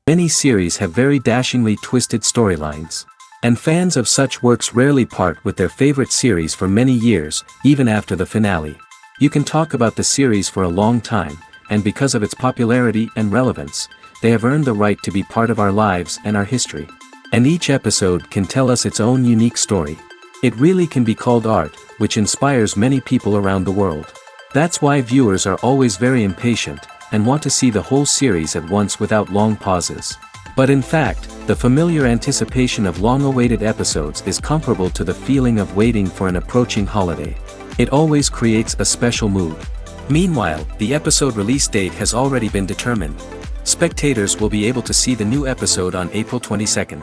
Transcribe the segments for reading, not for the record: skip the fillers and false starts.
Many series have very dashingly twisted storylines. And fans of such works rarely part with their favorite series for many years, even after the finale. You can talk about the series for a long time, and because of its popularity and relevance, they have earned the right to be part of our lives and our history. And each episode can tell us its own unique story. It really can be called art, which inspires many people around the world. That's why viewers are always very impatient, and want to see the whole series at once without long pauses. But in fact, the familiar anticipation of long-awaited episodes is comparable to the feeling of waiting for an approaching holiday. It always creates a special mood. Meanwhile, the episode release date has already been determined. Spectators will be able to see the new episode on April 22nd.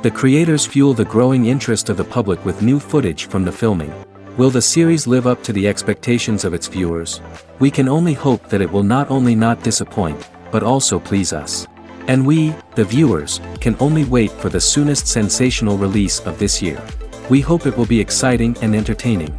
The creators fuel the growing interest of the public with new footage from the filming. Will the series live up to the expectations of its viewers? We can only hope that it will not only not disappoint, but also please us. And we, the viewers, can only wait for the soonest sensational release of this year. We hope it will be exciting and entertaining.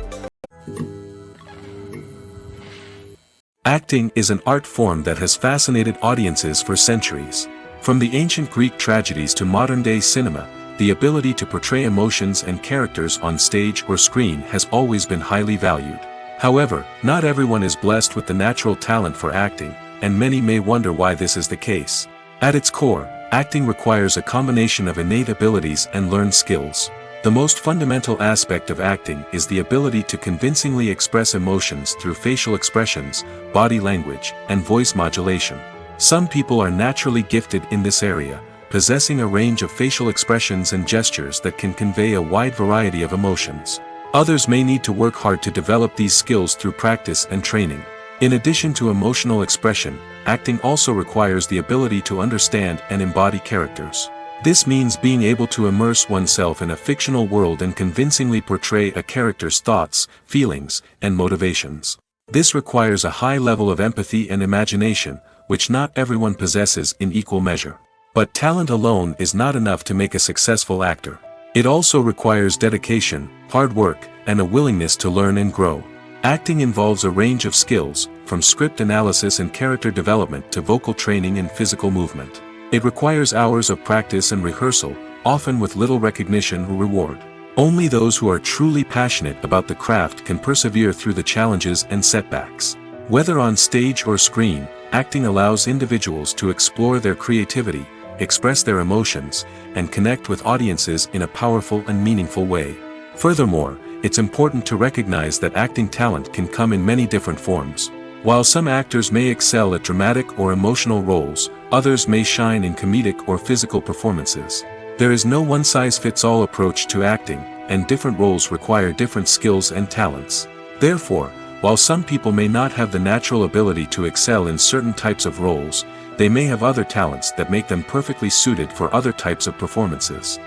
Acting is an art form that has fascinated audiences for centuries. From the ancient Greek tragedies to modern-day cinema, the ability to portray emotions and characters on stage or screen has always been highly valued. However, not everyone is blessed with the natural talent for acting, and many may wonder why this is the case. At its core, acting requires a combination of innate abilities and learned skills. The most fundamental aspect of acting is the ability to convincingly express emotions through facial expressions, body language, and voice modulation. Some people are naturally gifted in this area, possessing a range of facial expressions and gestures that can convey a wide variety of emotions. Others may need to work hard to develop these skills through practice and training. In addition to emotional expression, acting also requires the ability to understand and embody characters. This means being able to immerse oneself in a fictional world and convincingly portray a character's thoughts, feelings, and motivations. This requires a high level of empathy and imagination, which not everyone possesses in equal measure. But talent alone is not enough to make a successful actor. It also requires dedication, hard work, and a willingness to learn and grow. Acting involves a range of skills, from script analysis and character development to vocal training and physical movement. It requires hours of practice and rehearsal, often with little recognition or reward. Only those who are truly passionate about the craft can persevere through the challenges and setbacks. Whether on stage or screen, acting allows individuals to explore their creativity, express their emotions, and connect with audiences in a powerful and meaningful way. Furthermore, it's important to recognize that acting talent can come in many different forms. While some actors may excel at dramatic or emotional roles, others may shine in comedic or physical performances. There is no one-size-fits-all approach to acting, and different roles require different skills and talents. Therefore, while some people may not have the natural ability to excel in certain types of roles, they may have other talents that make them perfectly suited for other types of performances.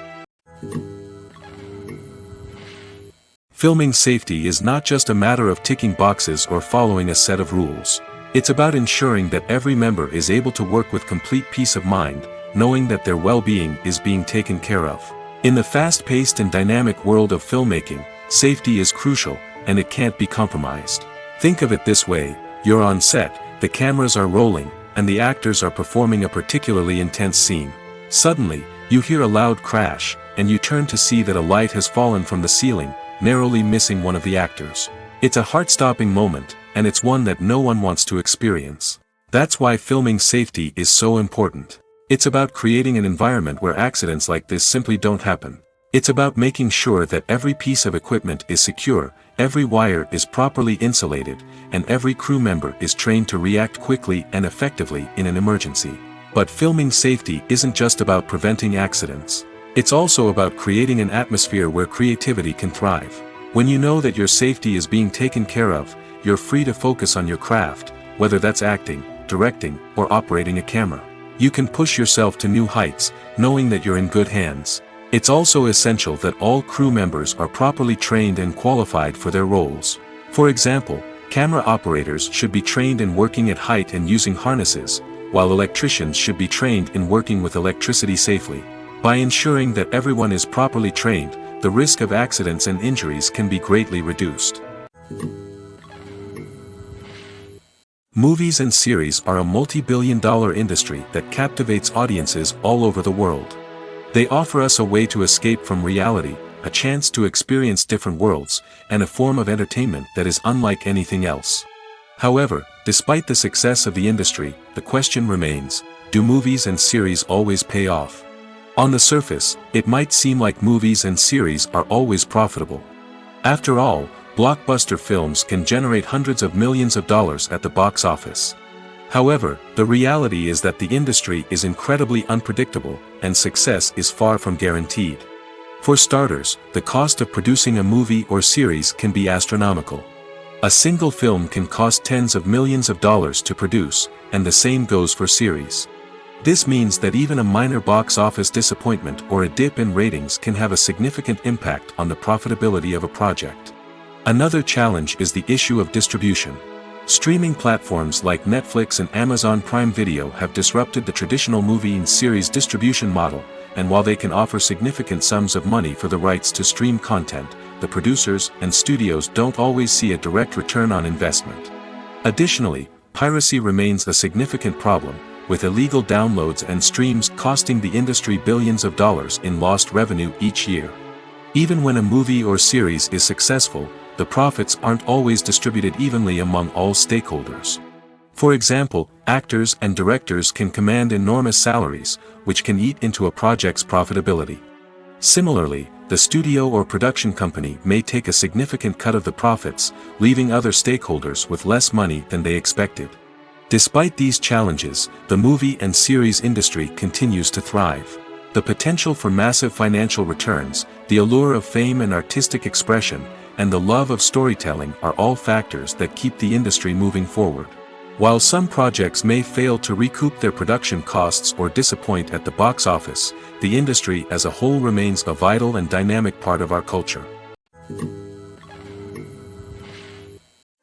Filming safety is not just a matter of ticking boxes or following a set of rules. It's about ensuring that every member is able to work with complete peace of mind, knowing that their well-being is being taken care of. In the fast-paced and dynamic world of filmmaking, safety is crucial, and it can't be compromised. Think of it this way: you're on set, the cameras are rolling, and the actors are performing a particularly intense scene. Suddenly, you hear a loud crash, and you turn to see that a light has fallen from the ceiling, narrowly missing one of the actors. It's a heart-stopping moment, and it's one that no one wants to experience. That's why filming safety is so important. It's about creating an environment where accidents like this simply don't happen. It's about making sure that every piece of equipment is secure, every wire is properly insulated, and every crew member is trained to react quickly and effectively in an emergency. But filming safety isn't just about preventing accidents. It's also about creating an atmosphere where creativity can thrive. When you know that your safety is being taken care of, you're free to focus on your craft, whether that's acting, directing, or operating a camera. You can push yourself to new heights, knowing that you're in good hands. It's also essential that all crew members are properly trained and qualified for their roles. For example, camera operators should be trained in working at height and using harnesses, while electricians should be trained in working with electricity safely. By ensuring that everyone is properly trained, the risk of accidents and injuries can be greatly reduced. Movies and series are a multi-billion-dollar industry that captivates audiences all over the world. They offer us a way to escape from reality, a chance to experience different worlds, and a form of entertainment that is unlike anything else. However, despite the success of the industry, the question remains, do movies and series always pay off? On the surface, it might seem like movies and series are always profitable. After all, blockbuster films can generate hundreds of millions of dollars at the box office. However, the reality is that the industry is incredibly unpredictable, and success is far from guaranteed. For starters, the cost of producing a movie or series can be astronomical. A single film can cost tens of millions of dollars to produce, and the same goes for series. This means that even a minor box office disappointment or a dip in ratings can have a significant impact on the profitability of a project. Another challenge is the issue of distribution. Streaming platforms like Netflix and Amazon Prime Video have disrupted the traditional movie and series distribution model, and while they can offer significant sums of money for the rights to stream content, the producers and studios don't always see a direct return on investment. Additionally, piracy remains a significant problem, with illegal downloads and streams costing the industry billions of dollars in lost revenue each year. Even when a movie or series is successful, the profits aren't always distributed evenly among all stakeholders. For example, actors and directors can command enormous salaries, which can eat into a project's profitability. Similarly, the studio or production company may take a significant cut of the profits, leaving other stakeholders with less money than they expected. Despite these challenges, the movie and series industry continues to thrive. The potential for massive financial returns, the allure of fame and artistic expression, and the love of storytelling are all factors that keep the industry moving forward. While some projects may fail to recoup their production costs or disappoint at the box office, the industry as a whole remains a vital and dynamic part of our culture.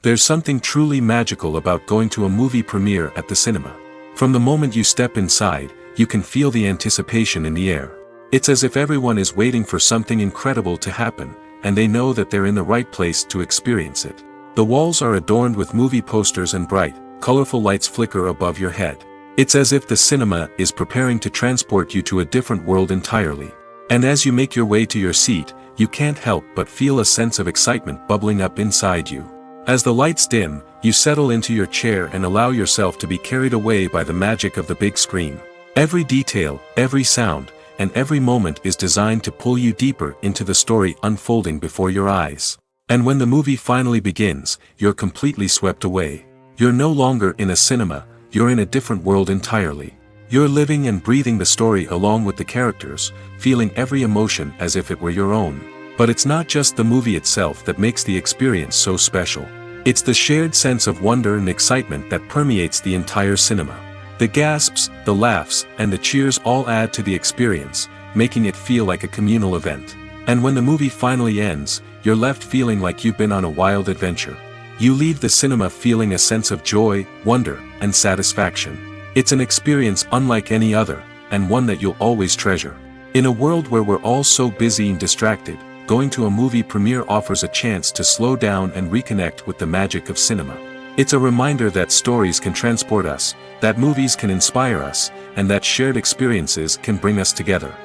There's something truly magical about going to a movie premiere at the cinema. From the moment you step inside, you can feel the anticipation in the air. It's as if everyone is waiting for something incredible to happen, and they know that they're in the right place to experience it. The walls are adorned with movie posters and bright, colorful lights flicker above your head. It's as if the cinema is preparing to transport you to a different world entirely. And as you make your way to your seat, you can't help but feel a sense of excitement bubbling up inside you. As the lights dim, you settle into your chair and allow yourself to be carried away by the magic of the big screen. Every detail, every sound, and every moment is designed to pull you deeper into the story unfolding before your eyes. And when the movie finally begins, you're completely swept away. You're no longer in a cinema, you're in a different world entirely. You're living and breathing the story along with the characters, feeling every emotion as if it were your own. But it's not just the movie itself that makes the experience so special. It's the shared sense of wonder and excitement that permeates the entire cinema. The gasps, the laughs, and the cheers all add to the experience, making it feel like a communal event. And when the movie finally ends, you're left feeling like you've been on a wild adventure. You leave the cinema feeling a sense of joy, wonder, and satisfaction. It's an experience unlike any other, and one that you'll always treasure. In a world where we're all so busy and distracted, going to a movie premiere offers a chance to slow down and reconnect with the magic of cinema. It's a reminder that stories can transport us, that movies can inspire us, and that shared experiences can bring us together.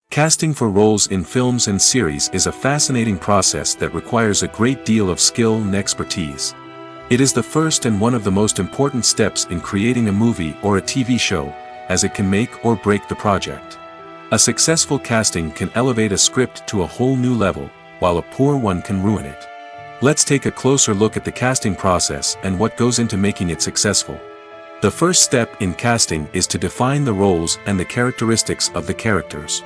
Casting for roles in films and series is a fascinating process that requires a great deal of skill and expertise. It is the first and one of the most important steps in creating a movie or a TV show, as it can make or break the project. A successful casting can elevate a script to a whole new level, while a poor one can ruin it. Let's take a closer look at the casting process and what goes into making it successful. The first step in casting is to define the roles and the characteristics of the characters.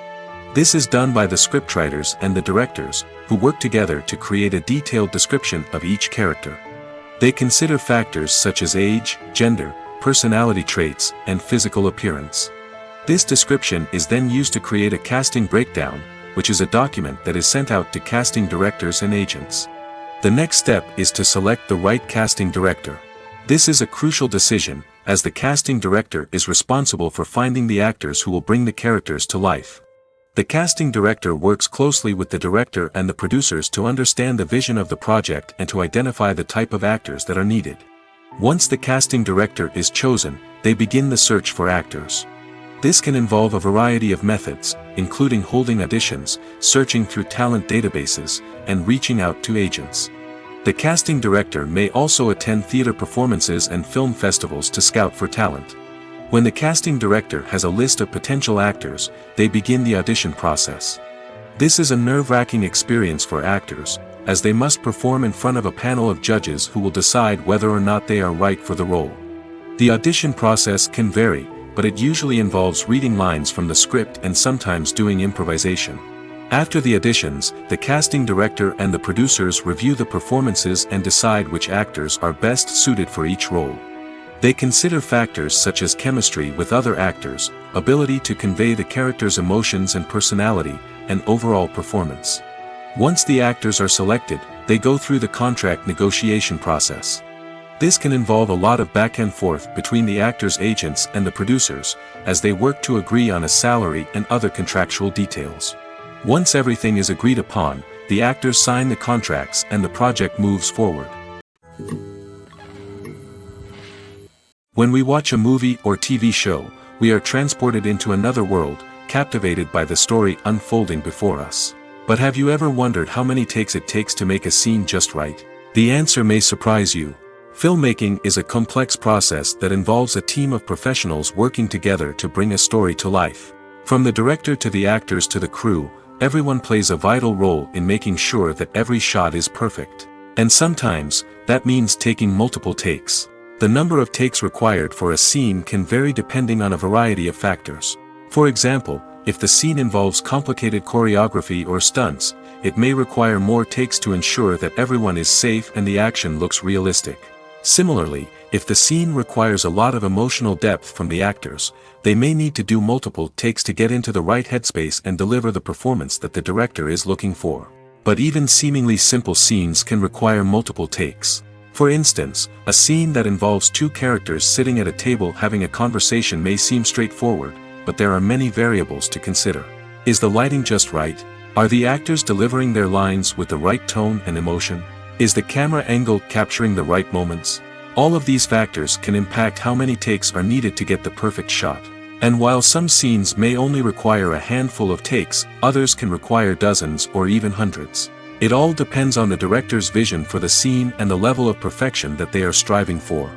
This is done by the scriptwriters and the directors, who work together to create a detailed description of each character. They consider factors such as age, gender, personality traits, and physical appearance. This description is then used to create a casting breakdown, which is a document that is sent out to casting directors and agents. The next step is to select the right casting director. This is a crucial decision, as the casting director is responsible for finding the actors who will bring the characters to life. The casting director works closely with the director and the producers to understand the vision of the project and to identify the type of actors that are needed. Once the casting director is chosen, they begin the search for actors. This can involve a variety of methods, including holding auditions, searching through talent databases, and reaching out to agents. The casting director may also attend theater performances and film festivals to scout for talent. When the casting director has a list of potential actors, they begin the audition process. This is a nerve-wracking experience for actors, as they must perform in front of a panel of judges who will decide whether or not they are right for the role. The audition process can vary, but it usually involves reading lines from the script and sometimes doing improvisation. After the auditions, the casting director and the producers review the performances and decide which actors are best suited for each role. They consider factors such as chemistry with other actors, ability to convey the character's emotions and personality, and overall performance. Once the actors are selected, they go through the contract negotiation process. This can involve a lot of back and forth between the actors' agents and the producers, as they work to agree on a salary and other contractual details. Once everything is agreed upon, the actors sign the contracts and the project moves forward. When we watch a movie or TV show, we are transported into another world, captivated by the story unfolding before us. But have you ever wondered how many takes it takes to make a scene just right? The answer may surprise you. Filmmaking is a complex process that involves a team of professionals working together to bring a story to life. From the director to the actors to the crew, everyone plays a vital role in making sure that every shot is perfect. And sometimes, that means taking multiple takes. The number of takes required for a scene can vary depending on a variety of factors. For example, if the scene involves complicated choreography or stunts, it may require more takes to ensure that everyone is safe and the action looks realistic. Similarly, if the scene requires a lot of emotional depth from the actors, they may need to do multiple takes to get into the right headspace and deliver the performance that the director is looking for. But even seemingly simple scenes can require multiple takes. For instance, a scene that involves two characters sitting at a table having a conversation may seem straightforward, but there are many variables to consider. Is the lighting just right? Are the actors delivering their lines with the right tone and emotion? Is the camera angle capturing the right moments? All of these factors can impact how many takes are needed to get the perfect shot. And while some scenes may only require a handful of takes, others can require dozens or even hundreds. It all depends on the director's vision for the scene and the level of perfection that they are striving for.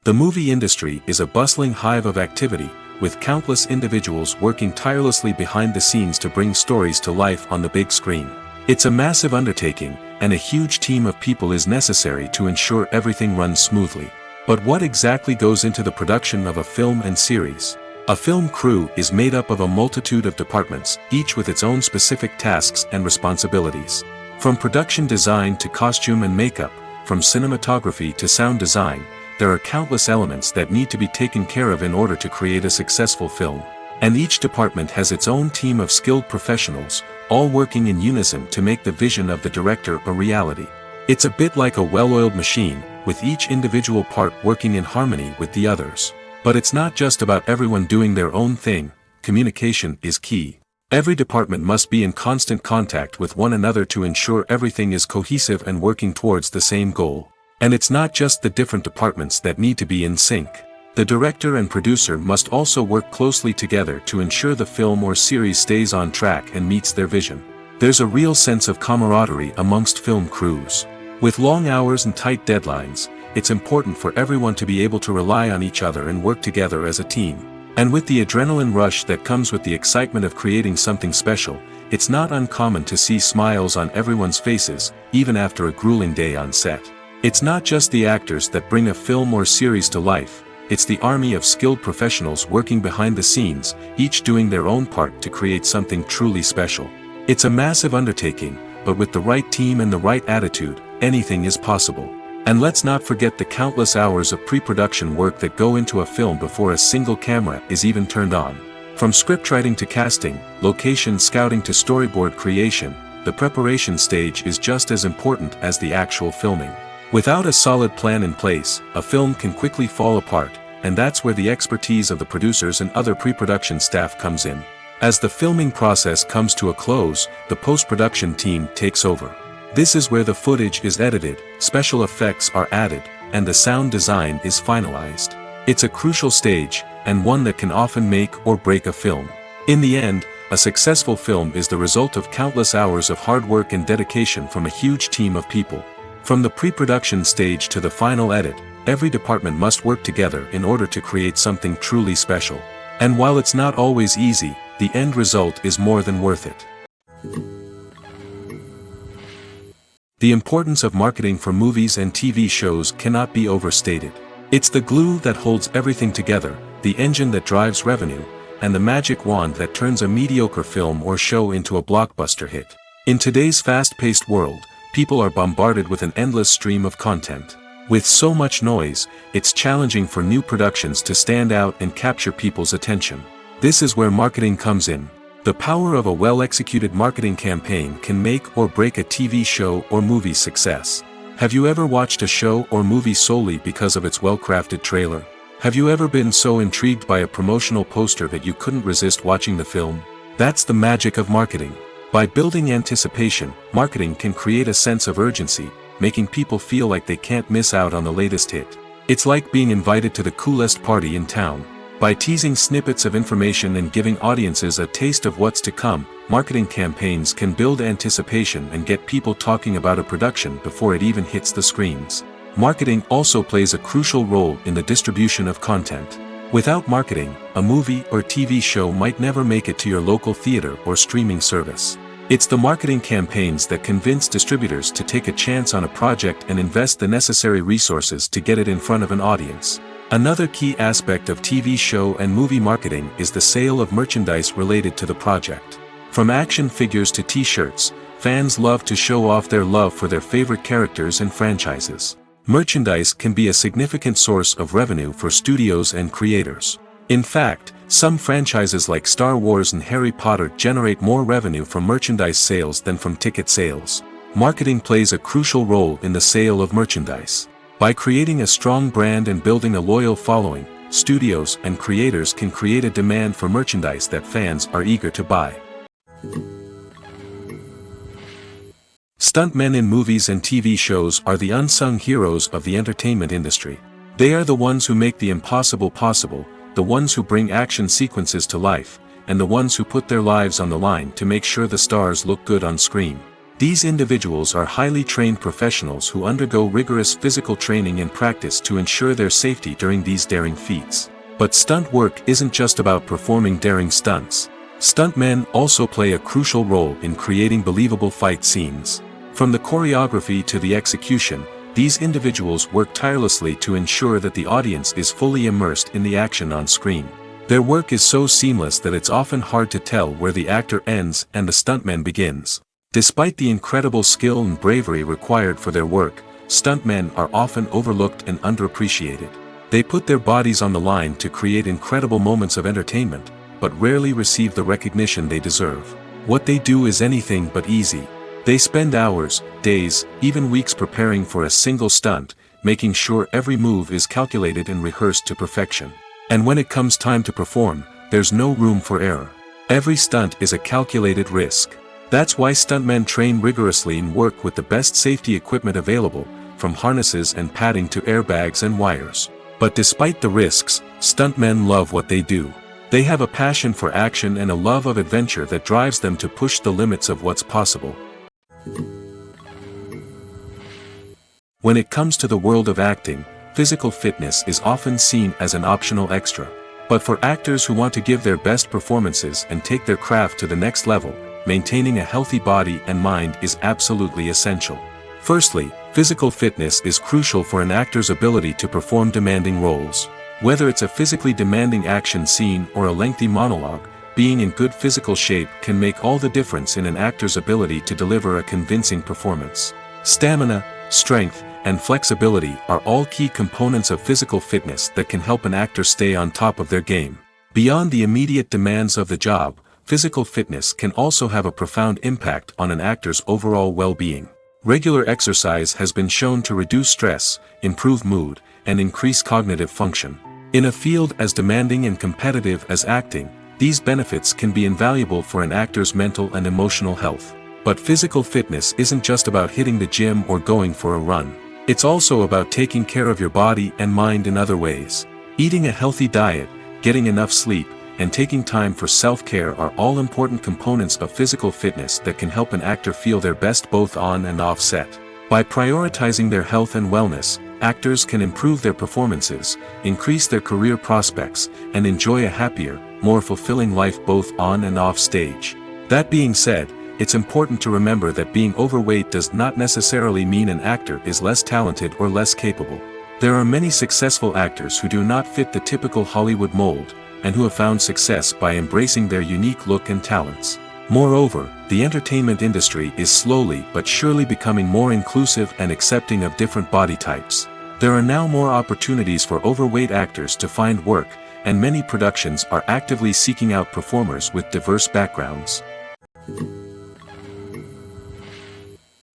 The movie industry is a bustling hive of activity, with countless individuals working tirelessly behind the scenes to bring stories to life on the big screen. It's a massive undertaking, and a huge team of people is necessary to ensure everything runs smoothly. But what exactly goes into the production of a film and series? A film crew is made up of a multitude of departments, each with its own specific tasks and responsibilities. From production design to costume and makeup, from cinematography to sound design, there are countless elements that need to be taken care of in order to create a successful film. And each department has its own team of skilled professionals, all working in unison to make the vision of the director a reality. It's a bit like a well-oiled machine, with each individual part working in harmony with the others. But it's not just about everyone doing their own thing. Communication is key. Every department must be in constant contact with one another to ensure everything is cohesive and working towards the same goal. And it's not just the different departments that need to be in sync. The director and producer must also work closely together to ensure the film or series stays on track and meets their vision. There's a real sense of camaraderie amongst film crews. With long hours and tight deadlines, it's important for everyone to be able to rely on each other and work together as a team. And with the adrenaline rush that comes with the excitement of creating something special, it's not uncommon to see smiles on everyone's faces, even after a grueling day on set. It's not just the actors that bring a film or series to life, it's the army of skilled professionals working behind the scenes, each doing their own part to create something truly special. It's a massive undertaking, but with the right team and the right attitude, anything is possible. And let's not forget the countless hours of pre-production work that go into a film before a single camera is even turned on. From scriptwriting to casting, location scouting to storyboard creation, the preparation stage is just as important as the actual filming. Without a solid plan in place, a film can quickly fall apart, and that's where the expertise of the producers and other pre-production staff comes in. As the filming process comes to a close, the post-production team takes over. This is where the footage is edited, special effects are added, and the sound design is finalized. It's a crucial stage, and one that can often make or break a film. In the end, a successful film is the result of countless hours of hard work and dedication from a huge team of people. From the pre-production stage to the final edit, every department must work together in order to create something truly special. And while it's not always easy, the end result is more than worth it. The importance of marketing for movies and TV shows cannot be overstated. It's the glue that holds everything together, the engine that drives revenue, and the magic wand that turns a mediocre film or show into a blockbuster hit. In today's fast-paced world, people are bombarded with an endless stream of content. With so much noise, it's challenging for new productions to stand out and capture people's attention. This is where marketing comes in. The power of a well-executed marketing campaign can make or break a TV show or movie's success. Have you ever watched a show or movie solely because of its well-crafted trailer? Have you ever been so intrigued by a promotional poster that you couldn't resist watching the film? That's the magic of marketing. By building anticipation, marketing can create a sense of urgency, making people feel like they can't miss out on the latest hit. It's like being invited to the coolest party in town. By teasing snippets of information and giving audiences a taste of what's to come, marketing campaigns can build anticipation and get people talking about a production before it even hits the screens. Marketing also plays a crucial role in the distribution of content. Without marketing, a movie or TV show might never make it to your local theater or streaming service. It's the marketing campaigns that convince distributors to take a chance on a project and invest the necessary resources to get it in front of an audience. Another key aspect of TV show and movie marketing is the sale of merchandise related to the project. From action figures to t-shirts, fans love to show off their love for their favorite characters and franchises. Merchandise can be a significant source of revenue for studios and creators. In fact, some franchises like Star Wars and Harry Potter generate more revenue from merchandise sales than from ticket sales. Marketing plays a crucial role in the sale of merchandise. By creating a strong brand and building a loyal following, studios and creators can create a demand for merchandise that fans are eager to buy. Stuntmen in movies and TV shows are the unsung heroes of the entertainment industry. They are the ones who make the impossible possible, the ones who bring action sequences to life, and the ones who put their lives on the line to make sure the stars look good on screen. These individuals are highly trained professionals who undergo rigorous physical training and practice to ensure their safety during these daring feats. But stunt work isn't just about performing daring stunts. Stuntmen also play a crucial role in creating believable fight scenes. From the choreography to the execution, these individuals work tirelessly to ensure that the audience is fully immersed in the action on screen. Their work is so seamless that it's often hard to tell where the actor ends and the stuntman begins. Despite the incredible skill and bravery required for their work, stuntmen are often overlooked and underappreciated. They put their bodies on the line to create incredible moments of entertainment, but rarely receive the recognition they deserve. What they do is anything but easy. They spend hours, days, even weeks preparing for a single stunt, making sure every move is calculated and rehearsed to perfection. And when it comes time to perform, there's no room for error. Every stunt is a calculated risk. That's why stuntmen train rigorously and work with the best safety equipment available, from harnesses and padding to airbags and wires. But despite the risks, stuntmen love what they do. They have a passion for action and a love of adventure that drives them to push the limits of what's possible. When it comes to the world of acting, physical fitness is often seen as an optional extra. But for actors who want to give their best performances and take their craft to the next level, maintaining a healthy body and mind is absolutely essential. Firstly, physical fitness is crucial for an actor's ability to perform demanding roles. Whether it's a physically demanding action scene or a lengthy monologue, being in good physical shape can make all the difference in an actor's ability to deliver a convincing performance. Stamina, strength, and flexibility are all key components of physical fitness that can help an actor stay on top of their game. Beyond the immediate demands of the job, physical fitness can also have a profound impact on an actor's overall well-being. Regular exercise has been shown to reduce stress, improve mood, and increase cognitive function. In a field as demanding and competitive as acting, these benefits can be invaluable for an actor's mental and emotional health. But physical fitness isn't just about hitting the gym or going for a run. It's also about taking care of your body and mind in other ways. Eating a healthy diet, getting enough sleep, and taking time for self-care are all important components of physical fitness that can help an actor feel their best both on and off set. By prioritizing their health and wellness, actors can improve their performances, increase their career prospects, and enjoy a happier, more fulfilling life both on and off stage. That being said, it's important to remember that being overweight does not necessarily mean an actor is less talented or less capable. There are many successful actors who do not fit the typical Hollywood mold, and who have found success by embracing their unique look and talents. Moreover, the entertainment industry is slowly but surely becoming more inclusive and accepting of different body types. There are now more opportunities for overweight actors to find work, and many productions are actively seeking out performers with diverse backgrounds.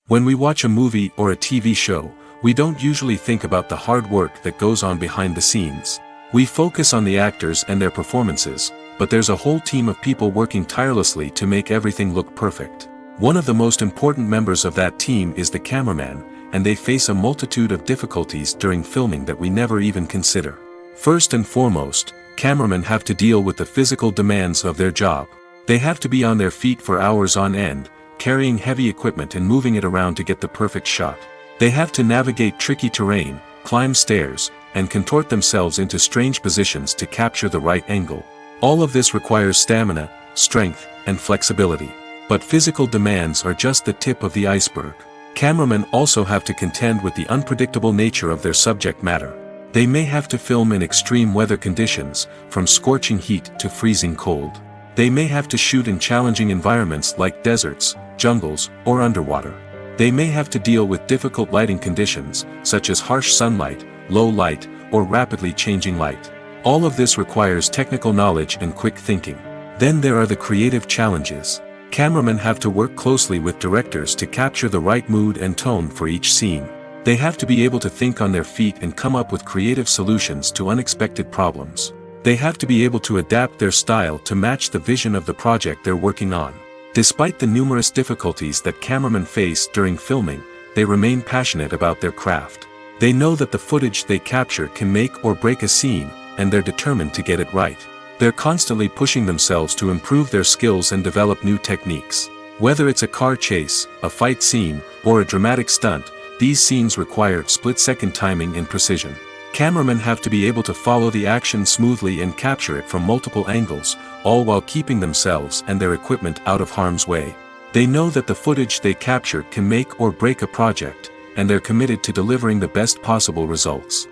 When we watch a movie or a TV show, we don't usually think about the hard work that goes on behind the scenes. We focus on the actors and their performances, but there's a whole team of people working tirelessly to make everything look perfect. One of the most important members of that team is the cameraman, and they face a multitude of difficulties during filming that we never even consider. First and foremost, cameramen have to deal with the physical demands of their job. They have to be on their feet for hours on end, carrying heavy equipment and moving it around to get the perfect shot. They have to navigate tricky terrain, climb stairs, and contort themselves into strange positions to capture the right angle. All of this requires stamina, strength, and flexibility. But physical demands are just the tip of the iceberg. Cameramen also have to contend with the unpredictable nature of their subject matter. They may have to film in extreme weather conditions, from scorching heat to freezing cold. They may have to shoot in challenging environments like deserts, jungles, or underwater. They may have to deal with difficult lighting conditions, such as harsh sunlight, low light, or rapidly changing light. All of this requires technical knowledge and quick thinking. Then there are the creative challenges. Cameramen have to work closely with directors to capture the right mood and tone for each scene. They have to be able to think on their feet and come up with creative solutions to unexpected problems. They have to be able to adapt their style to match the vision of the project they're working on. Despite the numerous difficulties that cameramen face during filming, they remain passionate about their craft. They know that the footage they capture can make or break a scene, and they're determined to get it right. They're constantly pushing themselves to improve their skills and develop new techniques. Whether it's a car chase, a fight scene, or a dramatic stunt, these scenes require split-second timing and precision. Cameramen have to be able to follow the action smoothly and capture it from multiple angles, all while keeping themselves and their equipment out of harm's way. They know that the footage they capture can make or break a project, and they're committed to delivering the best possible results.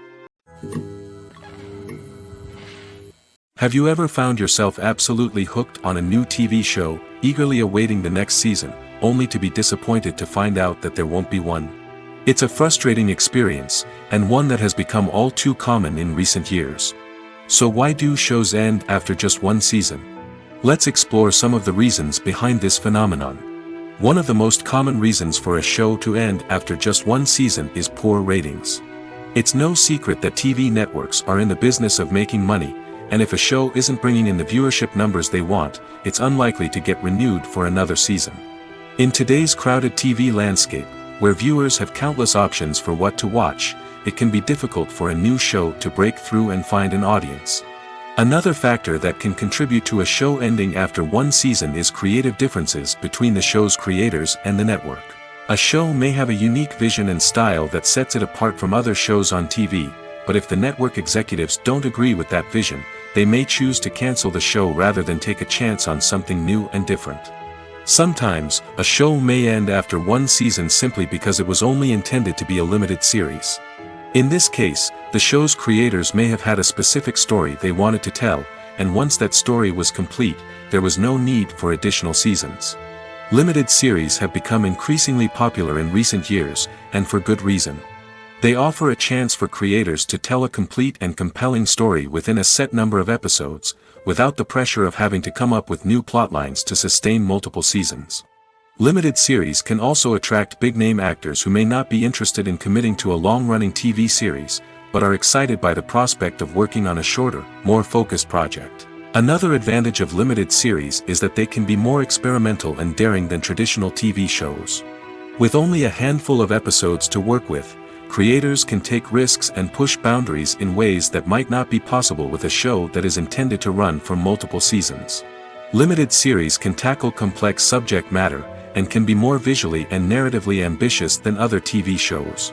Have you ever found yourself absolutely hooked on a new TV show, eagerly awaiting the next season, only to be disappointed to find out that there won't be one? It's a frustrating experience, and one that has become all too common in recent years. So why do shows end after just one season? Let's explore some of the reasons behind this phenomenon. One of the most common reasons for a show to end after just one season is poor ratings. It's no secret that TV networks are in the business of making money, and if a show isn't bringing in the viewership numbers they want, it's unlikely to get renewed for another season. In today's crowded TV landscape, where viewers have countless options for what to watch, it can be difficult for a new show to break through and find an audience. Another factor that can contribute to a show ending after one season is creative differences between the show's creators and the network. A show may have a unique vision and style that sets it apart from other shows on TV, but if the network executives don't agree with that vision, they may choose to cancel the show rather than take a chance on something new and different. Sometimes, a show may end after one season simply because it was only intended to be a limited series. In this case, the show's creators may have had a specific story they wanted to tell, and once that story was complete, there was no need for additional seasons. Limited series have become increasingly popular in recent years, and for good reason. They offer a chance for creators to tell a complete and compelling story within a set number of episodes, without the pressure of having to come up with new plotlines to sustain multiple seasons. Limited series can also attract big-name actors who may not be interested in committing to a long-running TV series, but are excited by the prospect of working on a shorter, more focused project. Another advantage of limited series is that they can be more experimental and daring than traditional TV shows. With only a handful of episodes to work with, creators can take risks and push boundaries in ways that might not be possible with a show that is intended to run for multiple seasons. Limited series can tackle complex subject matter, and can be more visually and narratively ambitious than other TV shows.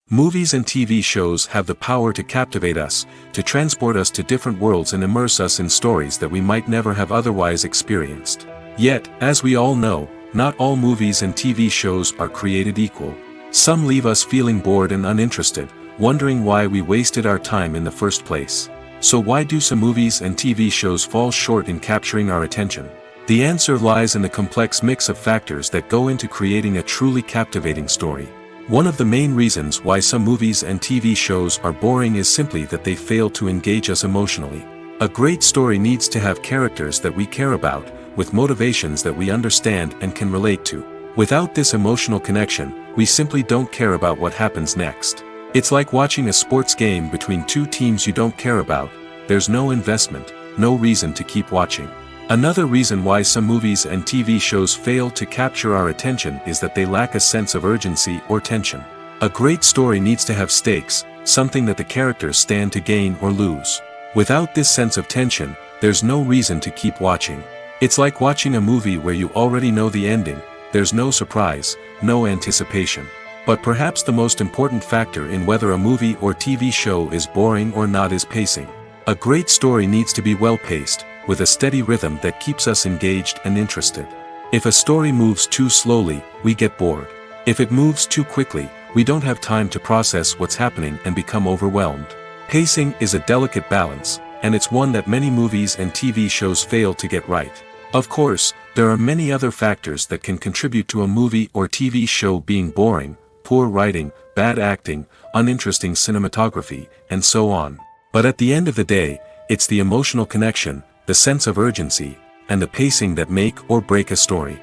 Movies and TV shows have the power to captivate us, to transport us to different worlds and immerse us in stories that we might never have otherwise experienced. Yet, as we all know, not all movies and TV shows are created equal. Some leave us feeling bored and uninterested, wondering why we wasted our time in the first place. So why do some movies and TV shows fall short in capturing our attention? The answer lies in the complex mix of factors that go into creating a truly captivating story. One of the main reasons why some movies and TV shows are boring is simply that they fail to engage us emotionally. A great story needs to have characters that we care about, with motivations that we understand and can relate to. Without this emotional connection, we simply don't care about what happens next. It's like watching a sports game between two teams you don't care about. There's no investment, no reason to keep watching. Another reason why some movies and TV shows fail to capture our attention is that they lack a sense of urgency or tension. A great story needs to have stakes, something that the characters stand to gain or lose. Without this sense of tension, there's no reason to keep watching. It's like watching a movie where you already know the ending, there's no surprise, no anticipation. But perhaps the most important factor in whether a movie or TV show is boring or not is pacing. A great story needs to be well-paced, with a steady rhythm that keeps us engaged and interested. If a story moves too slowly, we get bored. If it moves too quickly, we don't have time to process what's happening and become overwhelmed. Pacing is a delicate balance, and it's one that many movies and TV shows fail to get right. Of course, there are many other factors that can contribute to a movie or TV show being boring: poor writing, bad acting, uninteresting cinematography, and so on. But at the end of the day, it's the emotional connection, the sense of urgency, and the pacing that make or break a story.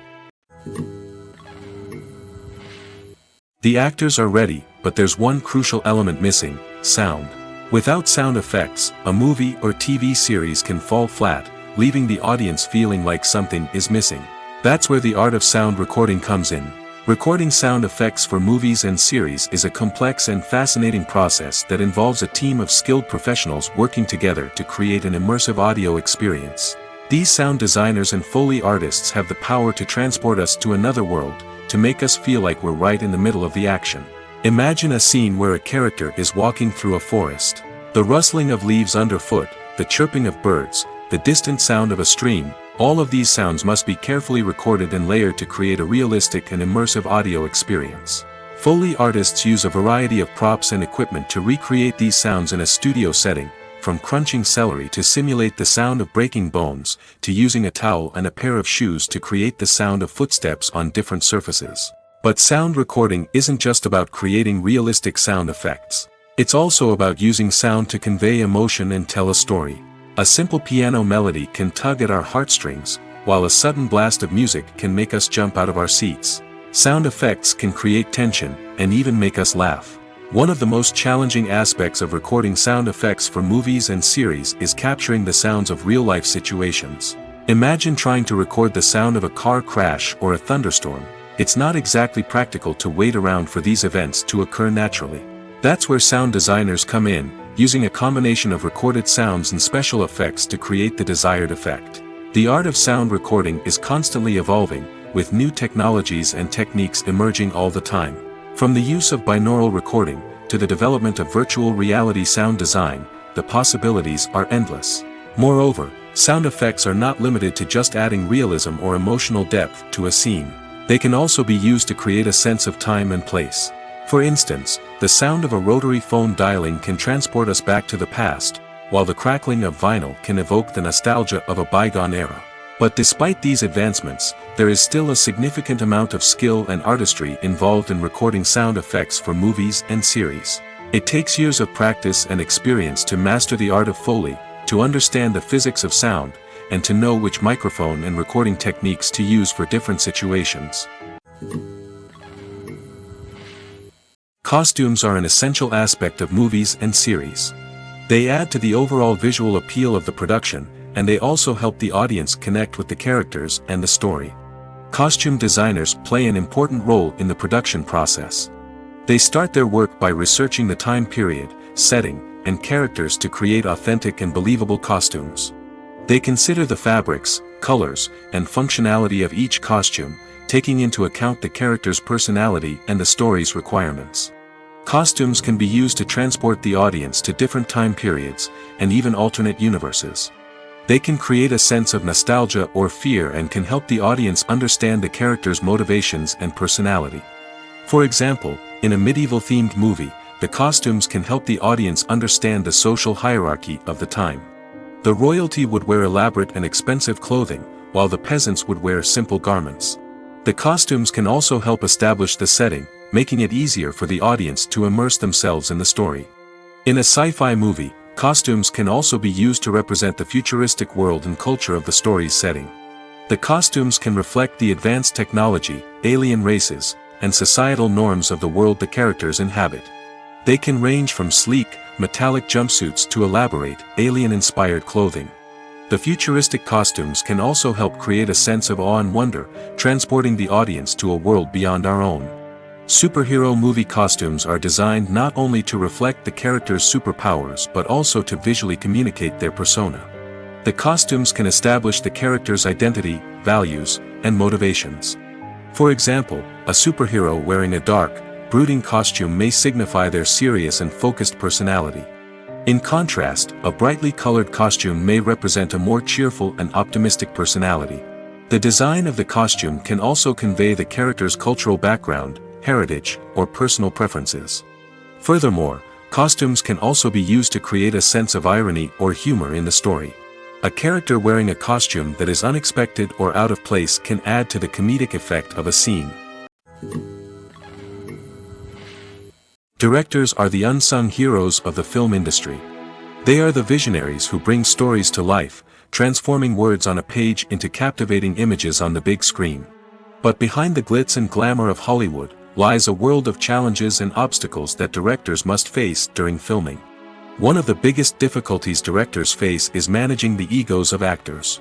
The actors are ready, but there's one crucial element missing: sound. Without sound effects, a movie or TV series can fall flat, leaving the audience feeling like something is missing. That's where the art of sound recording comes in. Recording sound effects for movies and series is a complex and fascinating process that involves a team of skilled professionals working together to create an immersive audio experience. These sound designers and Foley artists have the power to transport us to another world, to make us feel like we're right in the middle of the action. Imagine a scene where a character is walking through a forest. The rustling of leaves underfoot, the chirping of birds, the distant sound of a stream, all of these sounds must be carefully recorded and layered to create a realistic and immersive audio experience. Foley artists use a variety of props and equipment to recreate these sounds in a studio setting, from crunching celery to simulate the sound of breaking bones, to using a towel and a pair of shoes to create the sound of footsteps on different surfaces. But sound recording isn't just about creating realistic sound effects. It's also about using sound to convey emotion and tell a story. A simple piano melody can tug at our heartstrings, while a sudden blast of music can make us jump out of our seats. Sound effects can create tension, and even make us laugh. One of the most challenging aspects of recording sound effects for movies and series is capturing the sounds of real-life situations. Imagine trying to record the sound of a car crash or a thunderstorm. It's not exactly practical to wait around for these events to occur naturally. That's where sound designers come in, using a combination of recorded sounds and special effects to create the desired effect. The art of sound recording is constantly evolving, with new technologies and techniques emerging all the time. From the use of binaural recording, to the development of virtual reality sound design, the possibilities are endless. Moreover, sound effects are not limited to just adding realism or emotional depth to a scene. They can also be used to create a sense of time and place. For instance, the sound of a rotary phone dialing can transport us back to the past, while the crackling of vinyl can evoke the nostalgia of a bygone era. But despite these advancements, there is still a significant amount of skill and artistry involved in recording sound effects for movies and series. It takes years of practice and experience to master the art of Foley, to understand the physics of sound, and to know which microphone and recording techniques to use for different situations. Costumes are an essential aspect of movies and series. They add to the overall visual appeal of the production, and they also help the audience connect with the characters and the story. Costume designers play an important role in the production process. They start their work by researching the time period, setting, and characters to create authentic and believable costumes. They consider the fabrics, colors, and functionality of each costume, taking into account the character's personality and the story's requirements. Costumes can be used to transport the audience to different time periods, and even alternate universes. They can create a sense of nostalgia or fear and can help the audience understand the character's motivations and personality. For example, in a medieval-themed movie, the costumes can help the audience understand the social hierarchy of the time. The royalty would wear elaborate and expensive clothing, while the peasants would wear simple garments. The costumes can also help establish the setting, making it easier for the audience to immerse themselves in the story. In a sci-fi movie, costumes can also be used to represent the futuristic world and culture of the story's setting. The costumes can reflect the advanced technology, alien races, and societal norms of the world the characters inhabit. They can range from sleek, metallic jumpsuits to elaborate, alien-inspired clothing. The futuristic costumes can also help create a sense of awe and wonder, transporting the audience to a world beyond our own. Superhero movie costumes are designed not only to reflect the character's superpowers but also to visually communicate their persona. The costumes can establish the character's identity, values, and motivations. For example, a superhero wearing a dark, brooding costume may signify their serious and focused personality. In contrast, a brightly colored costume may represent a more cheerful and optimistic personality. The design of the costume can also convey the character's cultural background, heritage, or personal preferences. Furthermore, costumes can also be used to create a sense of irony or humor in the story. A character wearing a costume that is unexpected or out of place can add to the comedic effect of a scene. Directors are the unsung heroes of the film industry. They are the visionaries who bring stories to life, transforming words on a page into captivating images on the big screen. But behind the glitz and glamour of Hollywood, lies a world of challenges and obstacles that directors must face during filming. One of the biggest difficulties directors face is managing the egos of actors.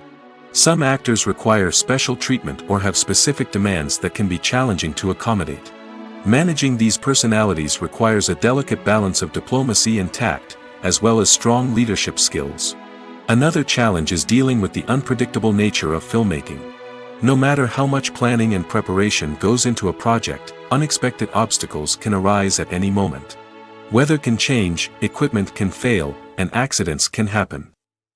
Some actors require special treatment or have specific demands that can be challenging to accommodate. Managing these personalities requires a delicate balance of diplomacy and tact, as well as strong leadership skills. Another challenge is dealing with the unpredictable nature of filmmaking. No matter how much planning and preparation goes into a project, unexpected obstacles can arise at any moment. Weather can change, equipment can fail, and accidents can happen.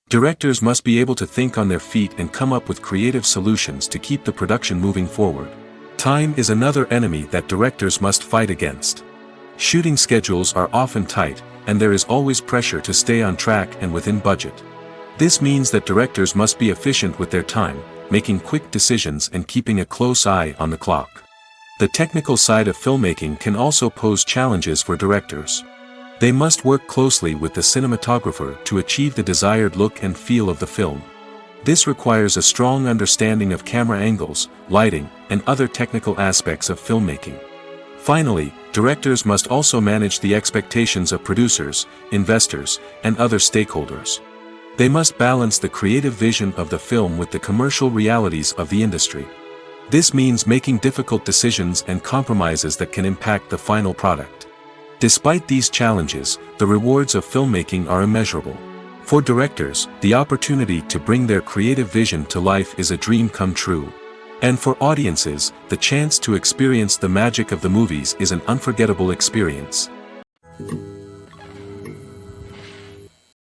Directors must be able to think on their feet and come up with creative solutions to keep the production moving forward. Time is another enemy that directors must fight against. Shooting schedules are often tight, and there is always pressure to stay on track and within budget. This means that directors must be efficient with their time, making quick decisions and keeping a close eye on the clock. The technical side of filmmaking can also pose challenges for directors. They must work closely with the cinematographer to achieve the desired look and feel of the film. This requires a strong understanding of camera angles, lighting, and other technical aspects of filmmaking. Finally, directors must also manage the expectations of producers, investors, and other stakeholders. They must balance the creative vision of the film with the commercial realities of the industry. This means making difficult decisions and compromises that can impact the final product. Despite these challenges, the rewards of filmmaking are immeasurable. For directors, the opportunity to bring their creative vision to life is a dream come true. And for audiences, the chance to experience the magic of the movies is an unforgettable experience.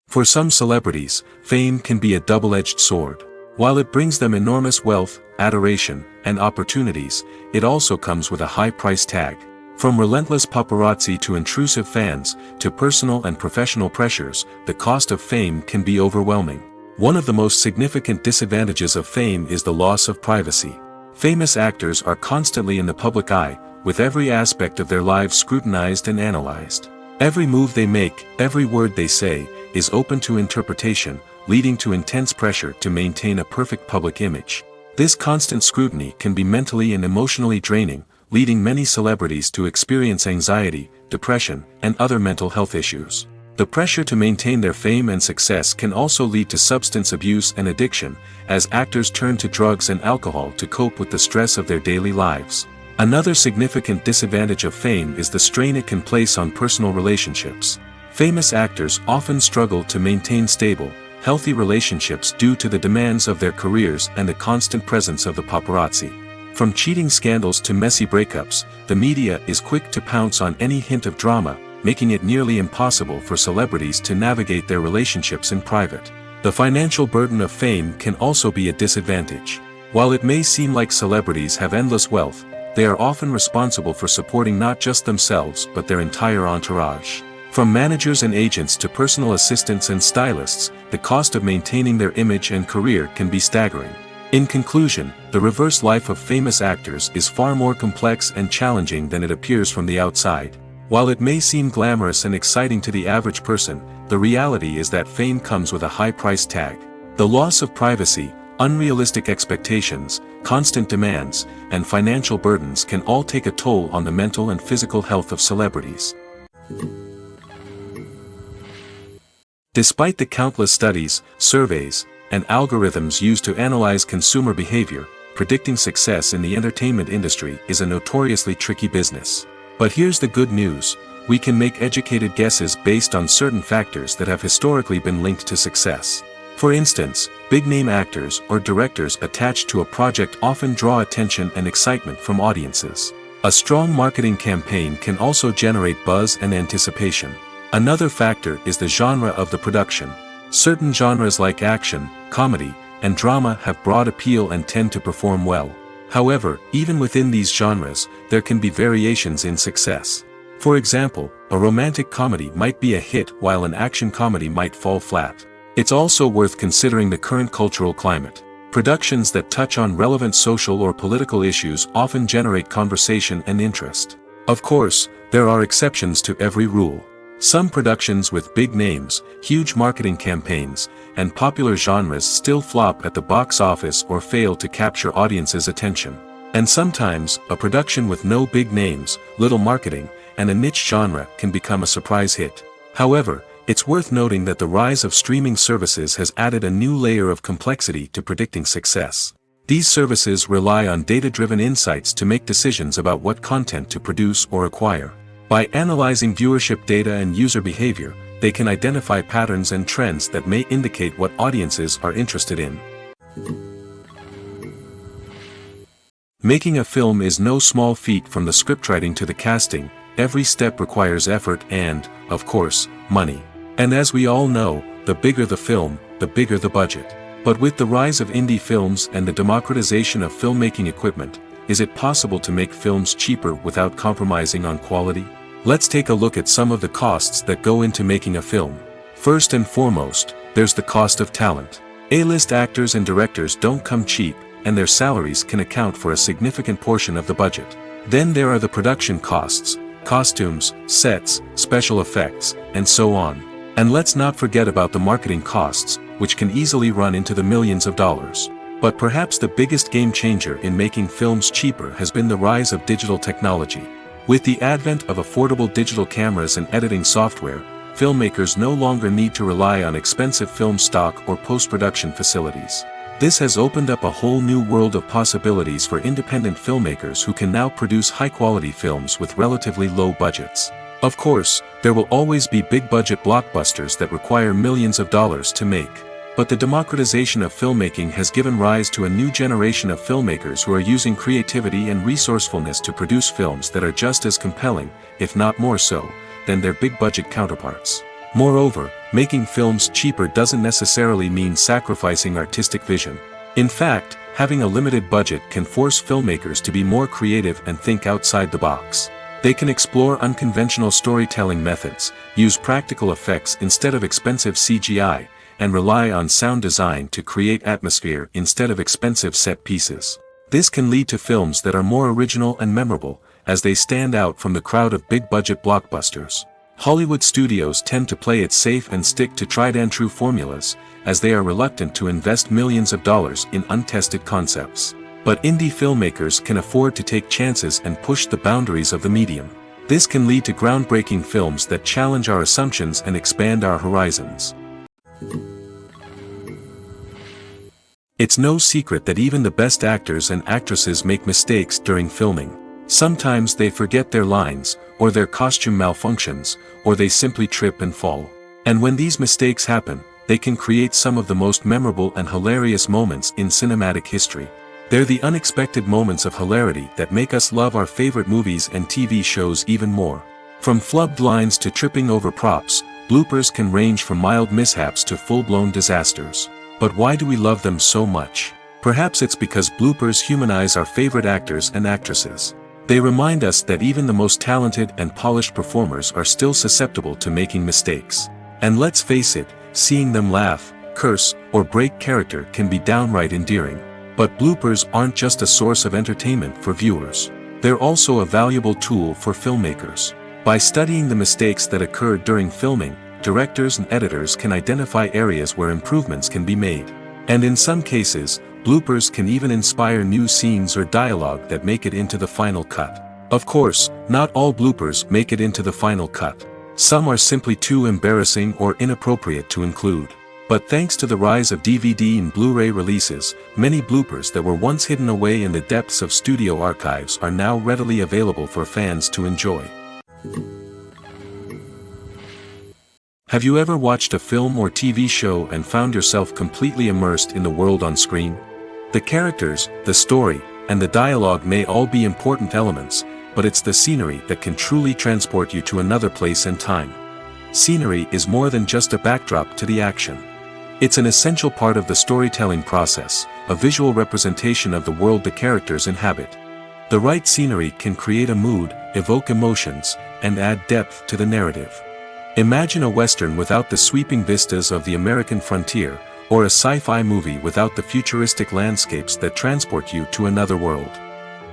For some celebrities, fame can be a double-edged sword. While it brings them enormous wealth, adoration, and opportunities, it also comes with a high price tag. From relentless paparazzi to intrusive fans, to personal and professional pressures, the cost of fame can be overwhelming. One of the most significant disadvantages of fame is the loss of privacy. Famous actors are constantly in the public eye, with every aspect of their lives scrutinized and analyzed. Every move they make, every word they say, is open to interpretation, leading to intense pressure to maintain a perfect public image. This constant scrutiny can be mentally and emotionally draining, leading many celebrities to experience anxiety, depression, and other mental health issues. The pressure to maintain their fame and success can also lead to substance abuse and addiction, as actors turn to drugs and alcohol to cope with the stress of their daily lives. Another significant disadvantage of fame is the strain it can place on personal relationships. Famous actors often struggle to maintain stable, healthy relationships due to the demands of their careers and the constant presence of the paparazzi. From cheating scandals to messy breakups, the media is quick to pounce on any hint of drama, making it nearly impossible for celebrities to navigate their relationships in private. The financial burden of fame can also be a disadvantage. While it may seem like celebrities have endless wealth, they are often responsible for supporting not just themselves but their entire entourage. From managers and agents to personal assistants and stylists, the cost of maintaining their image and career can be staggering. In conclusion, the reverse life of famous actors is far more complex and challenging than it appears from the outside. While it may seem glamorous and exciting to the average person, the reality is that fame comes with a high price tag. The loss of privacy, unrealistic expectations, constant demands, and financial burdens can all take a toll on the mental and physical health of celebrities. Despite the countless studies, surveys, and algorithms used to analyze consumer behavior, predicting success in the entertainment industry is a notoriously tricky business. But here's the good news: we can make educated guesses based on certain factors that have historically been linked to success. For instance, big-name actors or directors attached to a project often draw attention and excitement from audiences. A strong marketing campaign can also generate buzz and anticipation. Another factor is the genre of the production. Certain genres like action, comedy, and drama have broad appeal and tend to perform well. However, even within these genres, there can be variations in success. For example, a romantic comedy might be a hit while an action comedy might fall flat. It's also worth considering the current cultural climate. Productions that touch on relevant social or political issues often generate conversation and interest. Of course, there are exceptions to every rule. Some productions with big names, huge marketing campaigns, and popular genres still flop at the box office or fail to capture audiences' attention. And sometimes, a production with no big names, little marketing, and a niche genre can become a surprise hit. However, it's worth noting that the rise of streaming services has added a new layer of complexity to predicting success. These services rely on data-driven insights to make decisions about what content to produce or acquire. By analyzing viewership data and user behavior, they can identify patterns and trends that may indicate what audiences are interested in. Making a film is no small feat. From the scriptwriting to the casting, every step requires effort and, of course, money. And as we all know, the bigger the film, the bigger the budget. But with the rise of indie films and the democratization of filmmaking equipment, is it possible to make films cheaper without compromising on quality? Let's take a look at some of the costs that go into making a film. First and foremost, there's the cost of talent. A-list actors and directors don't come cheap, and their salaries can account for a significant portion of the budget. Then there are the production costs, costumes, sets, special effects, and so on. And let's not forget about the marketing costs, which can easily run into the millions of dollars. But perhaps the biggest game changer in making films cheaper has been the rise of digital technology. With the advent of affordable digital cameras and editing software, filmmakers no longer need to rely on expensive film stock or post-production facilities. This has opened up a whole new world of possibilities for independent filmmakers who can now produce high-quality films with relatively low budgets. Of course, there will always be big-budget blockbusters that require millions of dollars to make. But the democratization of filmmaking has given rise to a new generation of filmmakers who are using creativity and resourcefulness to produce films that are just as compelling, if not more so, than their big-budget counterparts. Moreover, making films cheaper doesn't necessarily mean sacrificing artistic vision. In fact, having a limited budget can force filmmakers to be more creative and think outside the box. They can explore unconventional storytelling methods, use practical effects instead of expensive CGI, and rely on sound design to create atmosphere instead of expensive set pieces. This can lead to films that are more original and memorable, as they stand out from the crowd of big-budget blockbusters. Hollywood studios tend to play it safe and stick to tried-and-true formulas, as they are reluctant to invest millions of dollars in untested concepts. But indie filmmakers can afford to take chances and push the boundaries of the medium. This can lead to groundbreaking films that challenge our assumptions and expand our horizons. It's no secret that even the best actors and actresses make mistakes during filming. Sometimes they forget their lines, or their costume malfunctions, or they simply trip and fall. And when these mistakes happen, they can create some of the most memorable and hilarious moments in cinematic history. They're the unexpected moments of hilarity that make us love our favorite movies and TV shows even more. From flubbed lines to tripping over props, bloopers can range from mild mishaps to full-blown disasters. But why do we love them so much? Perhaps it's because bloopers humanize our favorite actors and actresses. They remind us that even the most talented and polished performers are still susceptible to making mistakes. And let's face it, seeing them laugh, curse, or break character can be downright endearing. But bloopers aren't just a source of entertainment for viewers. They're also a valuable tool for filmmakers. By studying the mistakes that occurred during filming, directors and editors can identify areas where improvements can be made. And in some cases, bloopers can even inspire new scenes or dialogue that make it into the final cut. Of course, not all bloopers make it into the final cut. Some are simply too embarrassing or inappropriate to include. But thanks to the rise of DVD and Blu-ray releases, many bloopers that were once hidden away in the depths of studio archives are now readily available for fans to enjoy. Have you ever watched a film or TV show and found yourself completely immersed in the world on screen? The characters, the story, and the dialogue may all be important elements, but it's the scenery that can truly transport you to another place and time. Scenery is more than just a backdrop to the action. It's an essential part of the storytelling process, a visual representation of the world the characters inhabit. The right scenery can create a mood, evoke emotions, and add depth to the narrative. Imagine a Western without the sweeping vistas of the American frontier, or a sci-fi movie without the futuristic landscapes that transport you to another world.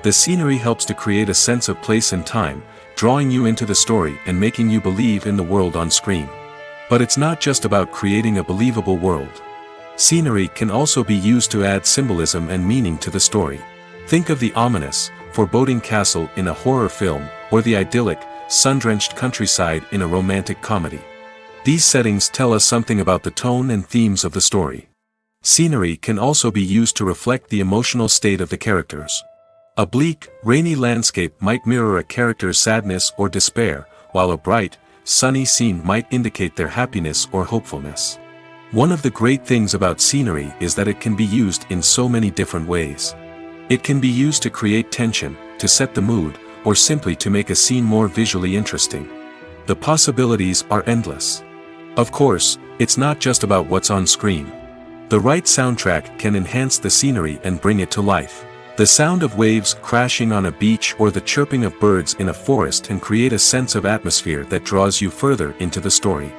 The scenery helps to create a sense of place and time, drawing you into the story and making you believe in the world on screen. But it's not just about creating a believable world. Scenery can also be used to add symbolism and meaning to the story. Think of the ominous, foreboding castle in a horror film, or the idyllic, sun-drenched countryside in a romantic comedy. These settings tell us something about the tone and themes of the story. Scenery can also be used to reflect the emotional state of the characters. A bleak, rainy landscape might mirror a character's sadness or despair, while a bright, sunny scene might indicate their happiness or hopefulness. One of the great things about scenery is that it can be used in so many different ways. It can be used to create tension, to set the mood, or simply to make a scene more visually interesting. The possibilities are endless. Of course, it's not just about what's on screen. The right soundtrack can enhance the scenery and bring it to life. The sound of waves crashing on a beach or the chirping of birds in a forest can create a sense of atmosphere that draws you further into the story.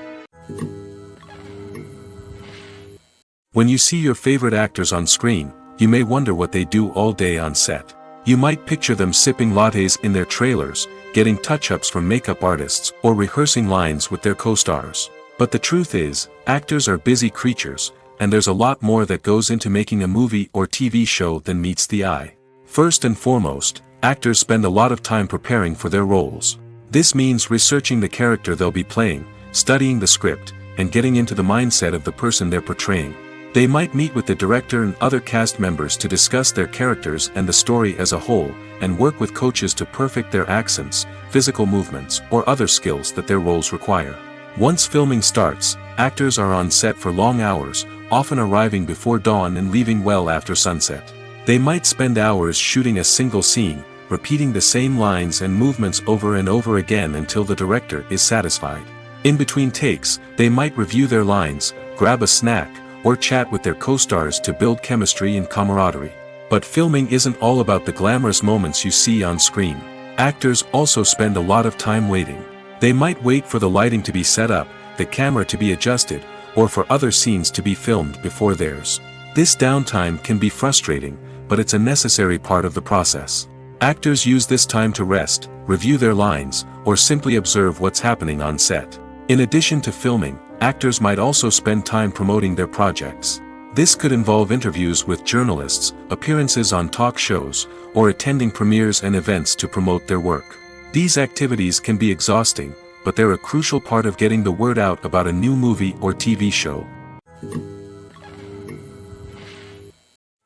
When you see your favorite actors on screen, you may wonder what they do all day on set. You might picture them sipping lattes in their trailers, getting touch-ups from makeup artists, or rehearsing lines with their co-stars. But the truth is, actors are busy creatures, and there's a lot more that goes into making a movie or TV show than meets the eye. First and foremost, actors spend a lot of time preparing for their roles. This means researching the character they'll be playing, studying the script, and getting into the mindset of the person they're portraying. They might meet with the director and other cast members to discuss their characters and the story as a whole, and work with coaches to perfect their accents, physical movements, or other skills that their roles require. Once filming starts, actors are on set for long hours, often arriving before dawn and leaving well after sunset. They might spend hours shooting a single scene, repeating the same lines and movements over and over again until the director is satisfied. In between takes, they might review their lines, grab a snack, or chat with their co-stars to build chemistry and camaraderie. But filming isn't all about the glamorous moments you see on screen. Actors also spend a lot of time waiting. They might wait for the lighting to be set up, the camera to be adjusted, or for other scenes to be filmed before theirs. This downtime can be frustrating, but it's a necessary part of the process. Actors use this time to rest, review their lines, or simply observe what's happening on set. In addition to filming, actors might also spend time promoting their projects. This could involve interviews with journalists, appearances on talk shows, or attending premieres and events to promote their work. These activities can be exhausting, but they're a crucial part of getting the word out about a new movie or TV show.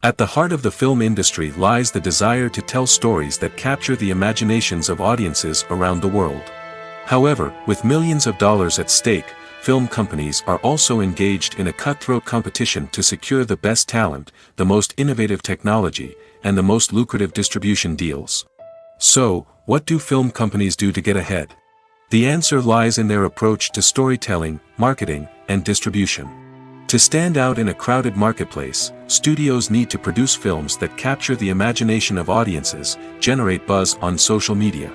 At the heart of the film industry lies the desire to tell stories that capture the imaginations of audiences around the world. However, with millions of dollars at stake, film companies are also engaged in a cutthroat competition to secure the best talent, the most innovative technology, and the most lucrative distribution deals. So, what do film companies do to get ahead? The answer lies in their approach to storytelling, marketing, and distribution. To stand out in a crowded marketplace, studios need to produce films that capture the imagination of audiences, generate buzz on social media.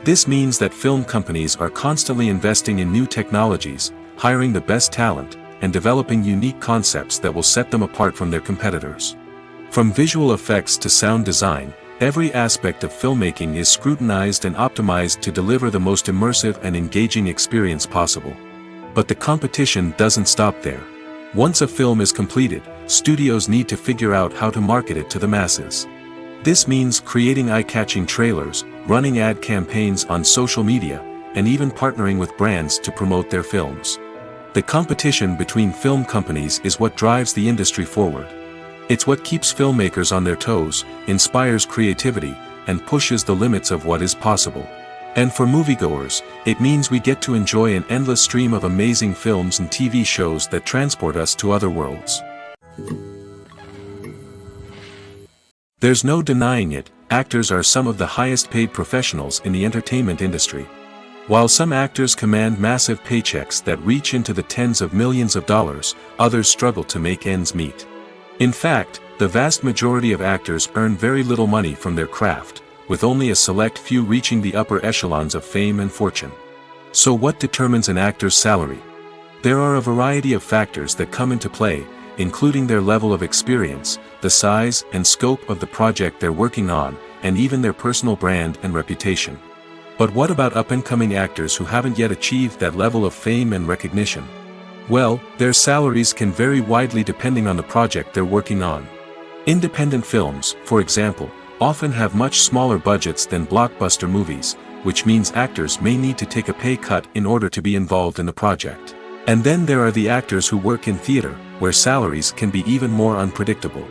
This means that film companies are constantly investing in new technologies, hiring the best talent, and developing unique concepts that will set them apart from their competitors. From visual effects to sound design, every aspect of filmmaking is scrutinized and optimized to deliver the most immersive and engaging experience possible. But the competition doesn't stop there. Once a film is completed, studios need to figure out how to market it to the masses. This means creating eye-catching trailers, running ad campaigns on social media, and even partnering with brands to promote their films. The competition between film companies is what drives the industry forward. It's what keeps filmmakers on their toes, inspires creativity, and pushes the limits of what is possible. And for moviegoers, it means we get to enjoy an endless stream of amazing films and TV shows that transport us to other worlds. There's no denying it, actors are some of the highest paid professionals in the entertainment industry. While some actors command massive paychecks that reach into the tens of millions of dollars, others struggle to make ends meet. In fact, the vast majority of actors earn very little money from their craft, with only a select few reaching the upper echelons of fame and fortune. So what determines an actor's salary? There are a variety of factors that come into play, including their level of experience, the size and scope of the project they're working on, and even their personal brand and reputation. But what about up-and-coming actors who haven't yet achieved that level of fame and recognition? Well, their salaries can vary widely depending on the project they're working on. Independent films, for example, often have much smaller budgets than blockbuster movies, which means actors may need to take a pay cut in order to be involved in the project. And then there are the actors who work in theater, where salaries can be even more unpredictable.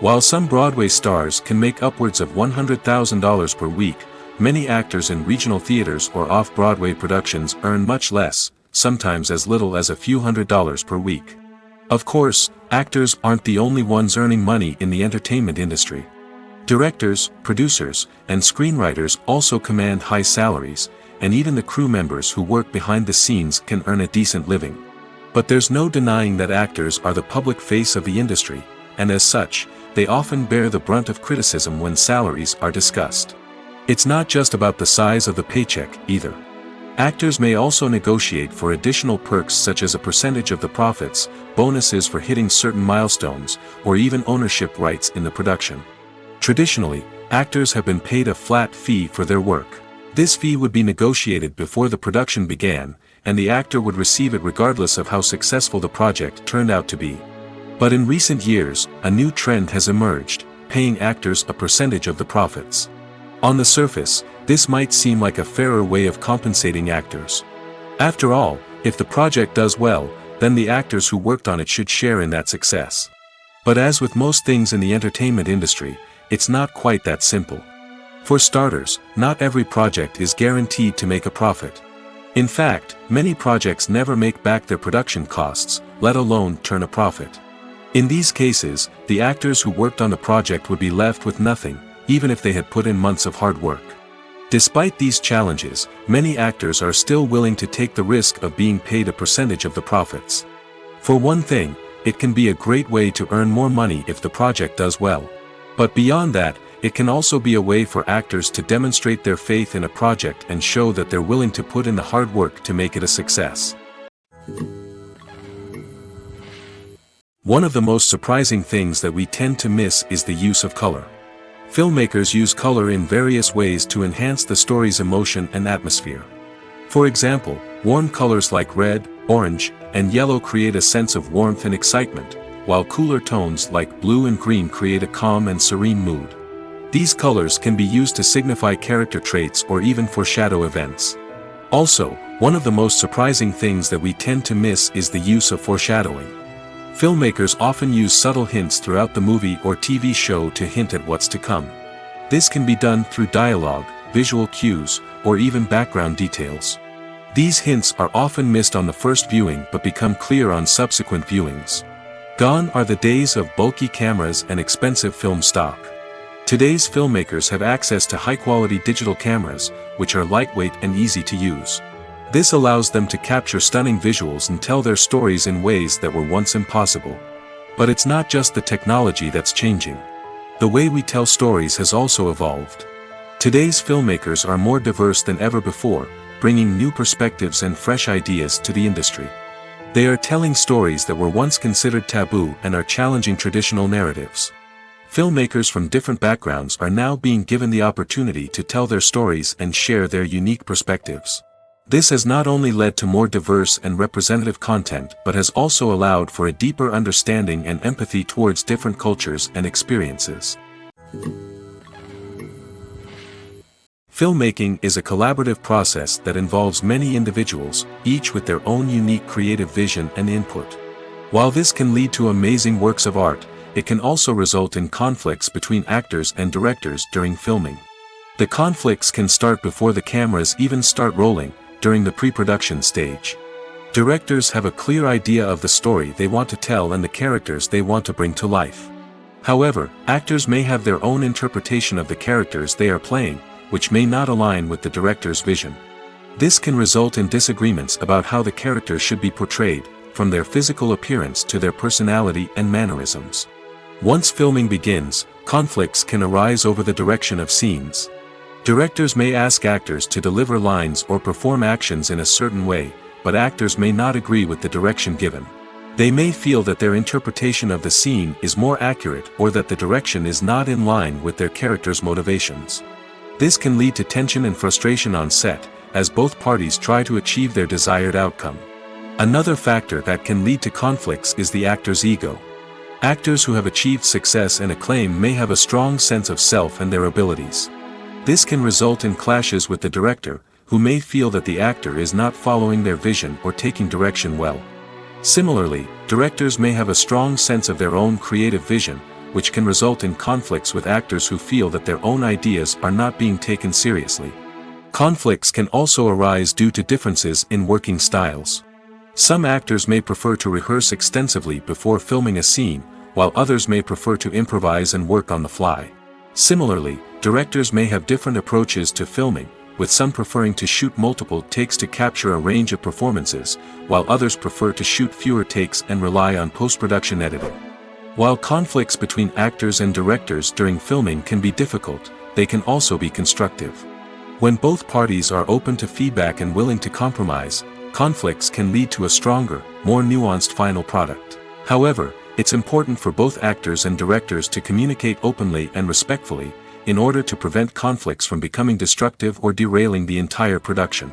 While some Broadway stars can make upwards of $100,000 per week, many actors in regional theaters or off-Broadway productions earn much less, sometimes as little as a few $100s per week. Of course, actors aren't the only ones earning money in the entertainment industry. Directors, producers, and screenwriters also command high salaries, and even the crew members who work behind the scenes can earn a decent living. But there's no denying that actors are the public face of the industry, and as such, they often bear the brunt of criticism when salaries are discussed. It's not just about the size of the paycheck, either. Actors may also negotiate for additional perks such as a percentage of the profits, bonuses for hitting certain milestones, or even ownership rights in the production. Traditionally, actors have been paid a flat fee for their work. This fee would be negotiated before the production began, and the actor would receive it regardless of how successful the project turned out to be. But in recent years, a new trend has emerged, paying actors a percentage of the profits. On the surface, this might seem like a fairer way of compensating actors. After all, if the project does well, then the actors who worked on it should share in that success. But as with most things in the entertainment industry, it's not quite that simple. For starters, not every project is guaranteed to make a profit. In fact, many projects never make back their production costs, let alone turn a profit. In these cases, the actors who worked on the project would be left with nothing, even if they had put in months of hard work. Despite these challenges, many actors are still willing to take the risk of being paid a percentage of the profits. For one thing, it can be a great way to earn more money if the project does well. But beyond that, it can also be a way for actors to demonstrate their faith in a project and show that they're willing to put in the hard work to make it a success. One of the most surprising things that we tend to miss is the use of color. Filmmakers use color in various ways to enhance the story's emotion and atmosphere. For example, warm colors like red, orange, and yellow create a sense of warmth and excitement, while cooler tones like blue and green create a calm and serene mood. These colors can be used to signify character traits or even foreshadow events. Also, one of the most surprising things that we tend to miss is the use of foreshadowing. Filmmakers often use subtle hints throughout the movie or TV show to hint at what's to come. This can be done through dialogue, visual cues, or even background details. These hints are often missed on the first viewing but become clear on subsequent viewings. Gone are the days of bulky cameras and expensive film stock. Today's filmmakers have access to high-quality digital cameras, which are lightweight and easy to use. This allows them to capture stunning visuals and tell their stories in ways that were once impossible. But it's not just the technology that's changing. The way we tell stories has also evolved. Today's filmmakers are more diverse than ever before, bringing new perspectives and fresh ideas to the industry. They are telling stories that were once considered taboo and are challenging traditional narratives. Filmmakers from different backgrounds are now being given the opportunity to tell their stories and share their unique perspectives. This has not only led to more diverse and representative content but has also allowed for a deeper understanding and empathy towards different cultures and experiences. Filmmaking is a collaborative process that involves many individuals, each with their own unique creative vision and input. While this can lead to amazing works of art, it can also result in conflicts between actors and directors during filming. The conflicts can start before the cameras even start rolling, during the pre-production stage. Directors have a clear idea of the story they want to tell and the characters they want to bring to life. However, actors may have their own interpretation of the characters they are playing, which may not align with the director's vision. This can result in disagreements about how the characters should be portrayed, from their physical appearance to their personality and mannerisms. Once filming begins, conflicts can arise over the direction of scenes. Directors may ask actors to deliver lines or perform actions in a certain way, but actors may not agree with the direction given. They may feel that their interpretation of the scene is more accurate or that the direction is not in line with their character's motivations. This can lead to tension and frustration on set, as both parties try to achieve their desired outcome. Another factor that can lead to conflicts is the actor's ego. Actors who have achieved success and acclaim may have a strong sense of self and their abilities. This can result in clashes with the director, who may feel that the actor is not following their vision or taking direction well. Similarly, directors may have a strong sense of their own creative vision, which can result in conflicts with actors who feel that their own ideas are not being taken seriously. Conflicts can also arise due to differences in working styles. Some actors may prefer to rehearse extensively before filming a scene, while others may prefer to improvise and work on the fly. Similarly, directors may have different approaches to filming, with some preferring to shoot multiple takes to capture a range of performances, while others prefer to shoot fewer takes and rely on post-production editing. While conflicts between actors and directors during filming can be difficult, they can also be constructive. When both parties are open to feedback and willing to compromise, conflicts can lead to a stronger, more nuanced final product. However, it's important for both actors and directors to communicate openly and respectfully, in order to prevent conflicts from becoming destructive or derailing the entire production.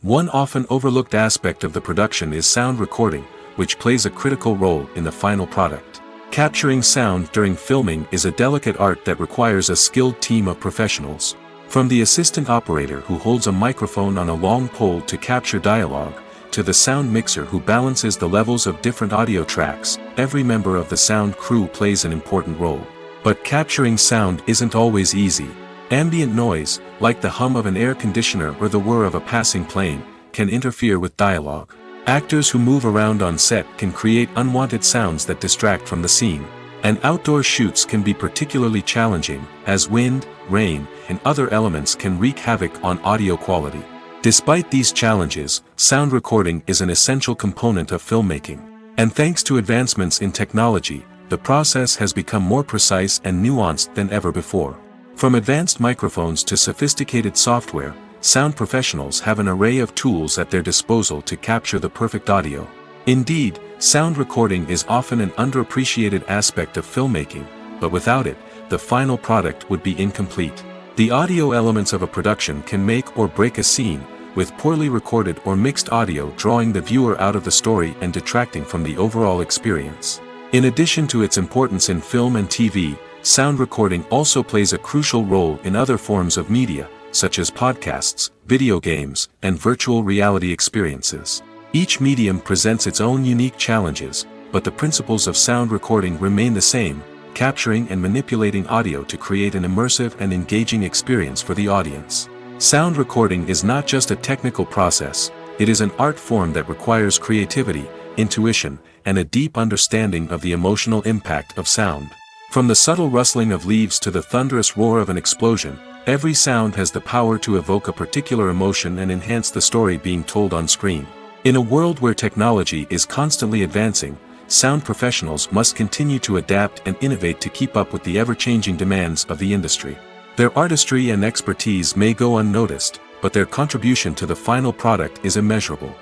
One often overlooked aspect of the production is sound recording, which plays a critical role in the final product. Capturing sound during filming is a delicate art that requires a skilled team of professionals. From the assistant operator who holds a microphone on a long pole to capture dialogue, to the sound mixer who balances the levels of different audio tracks, every member of the sound crew plays an important role. But capturing sound isn't always easy. Ambient noise, like the hum of an air conditioner or the whir of a passing plane, can interfere with dialogue. Actors who move around on set can create unwanted sounds that distract from the scene. And outdoor shoots can be particularly challenging, as wind, rain, and other elements can wreak havoc on audio quality. Despite these challenges, sound recording is an essential component of filmmaking. And thanks to advancements in technology, the process has become more precise and nuanced than ever before. From advanced microphones to sophisticated software, sound professionals have an array of tools at their disposal to capture the perfect audio. Indeed, sound recording is often an underappreciated aspect of filmmaking, but without it, the final product would be incomplete. The audio elements of a production can make or break a scene, with poorly recorded or mixed audio drawing the viewer out of the story and detracting from the overall experience. In addition to its importance in film and TV, sound recording also plays a crucial role in other forms of media, such as podcasts, video games, and virtual reality experiences. Each medium presents its own unique challenges, but the principles of sound recording remain the same, capturing and manipulating audio to create an immersive and engaging experience for the audience. Sound recording is not just a technical process, it is an art form that requires creativity, intuition, and a deep understanding of the emotional impact of sound. From the subtle rustling of leaves to the thunderous roar of an explosion, every sound has the power to evoke a particular emotion and enhance the story being told on screen. In a world where technology is constantly advancing, sound professionals must continue to adapt and innovate to keep up with the ever-changing demands of the industry. Their artistry and expertise may go unnoticed, but their contribution to the final product is immeasurable.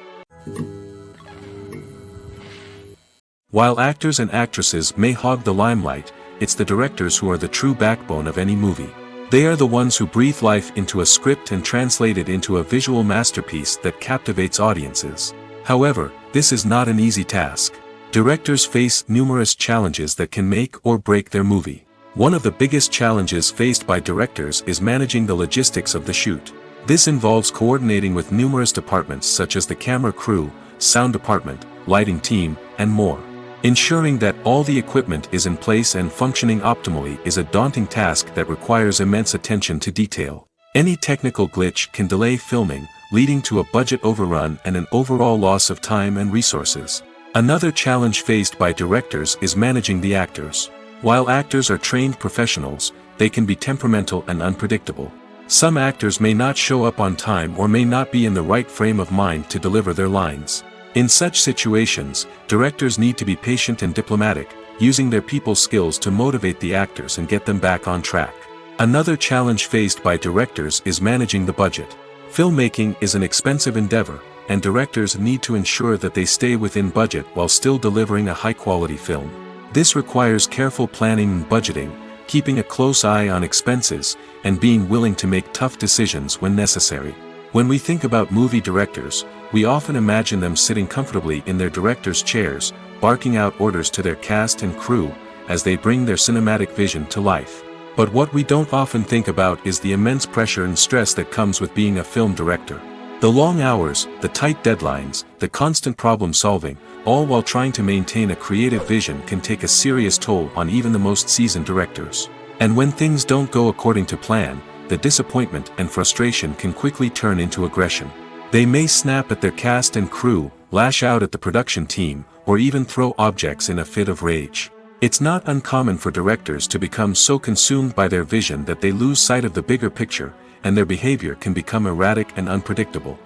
While actors and actresses may hog the limelight, it's the directors who are the true backbone of any movie. They are the ones who breathe life into a script and translate it into a visual masterpiece that captivates audiences. However, this is not an easy task. Directors face numerous challenges that can make or break their movie. One of the biggest challenges faced by directors is managing the logistics of the shoot. This involves coordinating with numerous departments such as the camera crew, sound department, lighting team, and more. Ensuring that all the equipment is in place and functioning optimally is a daunting task that requires immense attention to detail. Any technical glitch can delay filming, leading to a budget overrun and an overall loss of time and resources. Another challenge faced by directors is managing the actors. While actors are trained professionals, they can be temperamental and unpredictable. Some actors may not show up on time or may not be in the right frame of mind to deliver their lines. In such situations, directors need to be patient and diplomatic, using their people skills to motivate the actors and get them back on track. Another challenge faced by directors is managing the budget. Filmmaking is an expensive endeavor, and directors need to ensure that they stay within budget while still delivering a high-quality film. This requires careful planning and budgeting, keeping a close eye on expenses, and being willing to make tough decisions when necessary. When we think about movie directors, we often imagine them sitting comfortably in their director's chairs, barking out orders to their cast and crew, as they bring their cinematic vision to life. But what we don't often think about is the immense pressure and stress that comes with being a film director. The long hours, the tight deadlines, the constant problem solving, all while trying to maintain a creative vision can take a serious toll on even the most seasoned directors. And when things don't go according to plan, the disappointment and frustration can quickly turn into aggression. They may snap at their cast and crew, lash out at the production team, or even throw objects in a fit of rage. It's not uncommon for directors to become so consumed by their vision that they lose sight of the bigger picture, and their behavior can become erratic and unpredictable.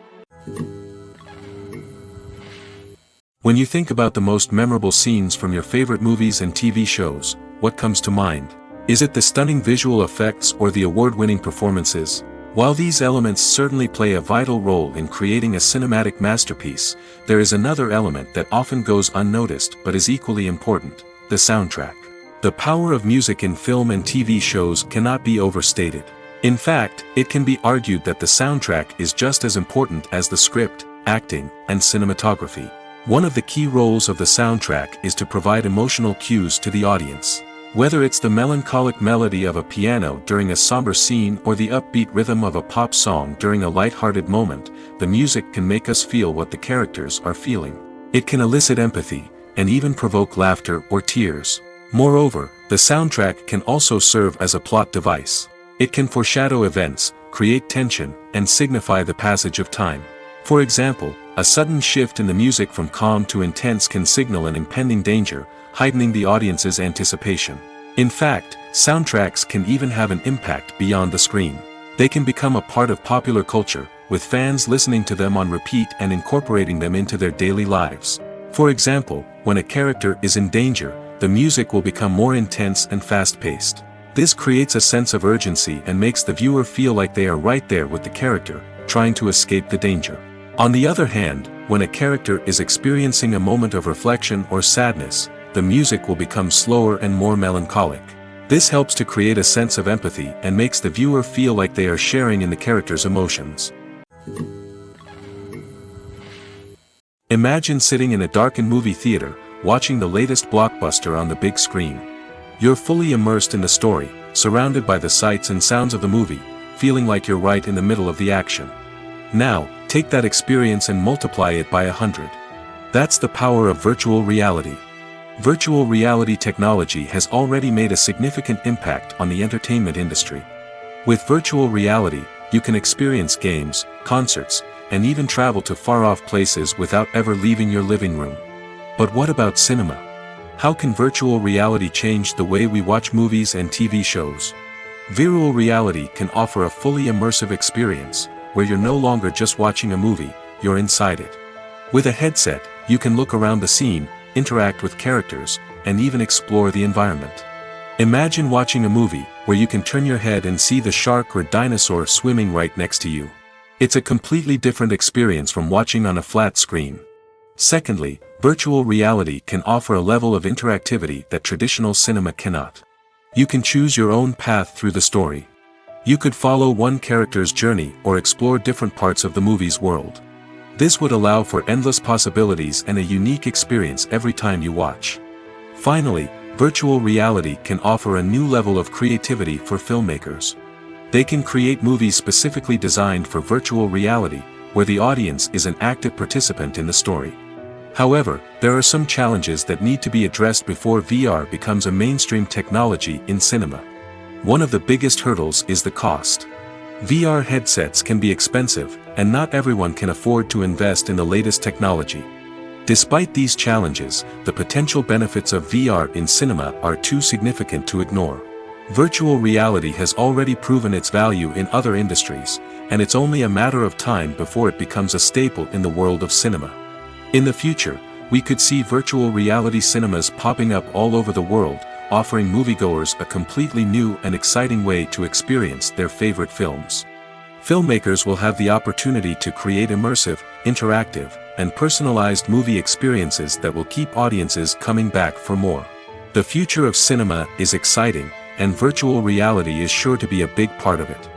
When you think about the most memorable scenes from your favorite movies and TV shows, what comes to mind? Is it the stunning visual effects or the award-winning performances? While these elements certainly play a vital role in creating a cinematic masterpiece, there is another element that often goes unnoticed but is equally important: the soundtrack. The power of music in film and TV shows cannot be overstated. In fact, it can be argued that the soundtrack is just as important as the script, acting, and cinematography. One of the key roles of the soundtrack is to provide emotional cues to the audience. Whether it's the melancholic melody of a piano during a somber scene or the upbeat rhythm of a pop song during a light-hearted moment, the music can make us feel what the characters are feeling. It can elicit empathy, and even provoke laughter or tears. Moreover, the soundtrack can also serve as a plot device. It can foreshadow events, create tension, and signify the passage of time. For example, a sudden shift in the music from calm to intense can signal an impending danger, heightening the audience's anticipation. In fact, soundtracks can even have an impact beyond the screen. They can become a part of popular culture, with fans listening to them on repeat and incorporating them into their daily lives. For example, when a character is in danger, the music will become more intense and fast-paced. This creates a sense of urgency and makes the viewer feel like they are right there with the character, trying to escape the danger. On the other hand, when a character is experiencing a moment of reflection or sadness, the music will become slower and more melancholic. This helps to create a sense of empathy and makes the viewer feel like they are sharing in the character's emotions. Imagine sitting in a darkened movie theater, watching the latest blockbuster on the big screen. You're fully immersed in the story, surrounded by the sights and sounds of the movie, feeling like you're right in the middle of the action. Now, take that experience and multiply it by 100. That's the power of virtual reality. Virtual reality technology has already made a significant impact on the entertainment industry. With virtual reality, you can experience games, concerts, and even travel to far-off places without ever leaving your living room. But what about cinema? How can virtual reality change the way we watch movies and TV shows? Virtual reality can offer a fully immersive experience, where you're no longer just watching a movie, you're inside it. With a headset, you can look around the scene, interact with characters, and even explore the environment. Imagine watching a movie, where you can turn your head and see the shark or dinosaur swimming right next to you. It's a completely different experience from watching on a flat screen. Secondly, virtual reality can offer a level of interactivity that traditional cinema cannot. You can choose your own path through the story. You could follow one character's journey or explore different parts of the movie's world. This would allow for endless possibilities and a unique experience every time you watch. Finally, virtual reality can offer a new level of creativity for filmmakers. They can create movies specifically designed for virtual reality, where the audience is an active participant in the story. However, there are some challenges that need to be addressed before VR becomes a mainstream technology in cinema. One of the biggest hurdles is the cost. VR headsets can be expensive, and not everyone can afford to invest in the latest technology. Despite these challenges, the potential benefits of VR in cinema are too significant to ignore. Virtual reality has already proven its value in other industries, and it's only a matter of time before it becomes a staple in the world of cinema. In the future, we could see virtual reality cinemas popping up all over the world, offering moviegoers a completely new and exciting way to experience their favorite films. Filmmakers will have the opportunity to create immersive, interactive, and personalized movie experiences that will keep audiences coming back for more. The future of cinema is exciting, and virtual reality is sure to be a big part of it.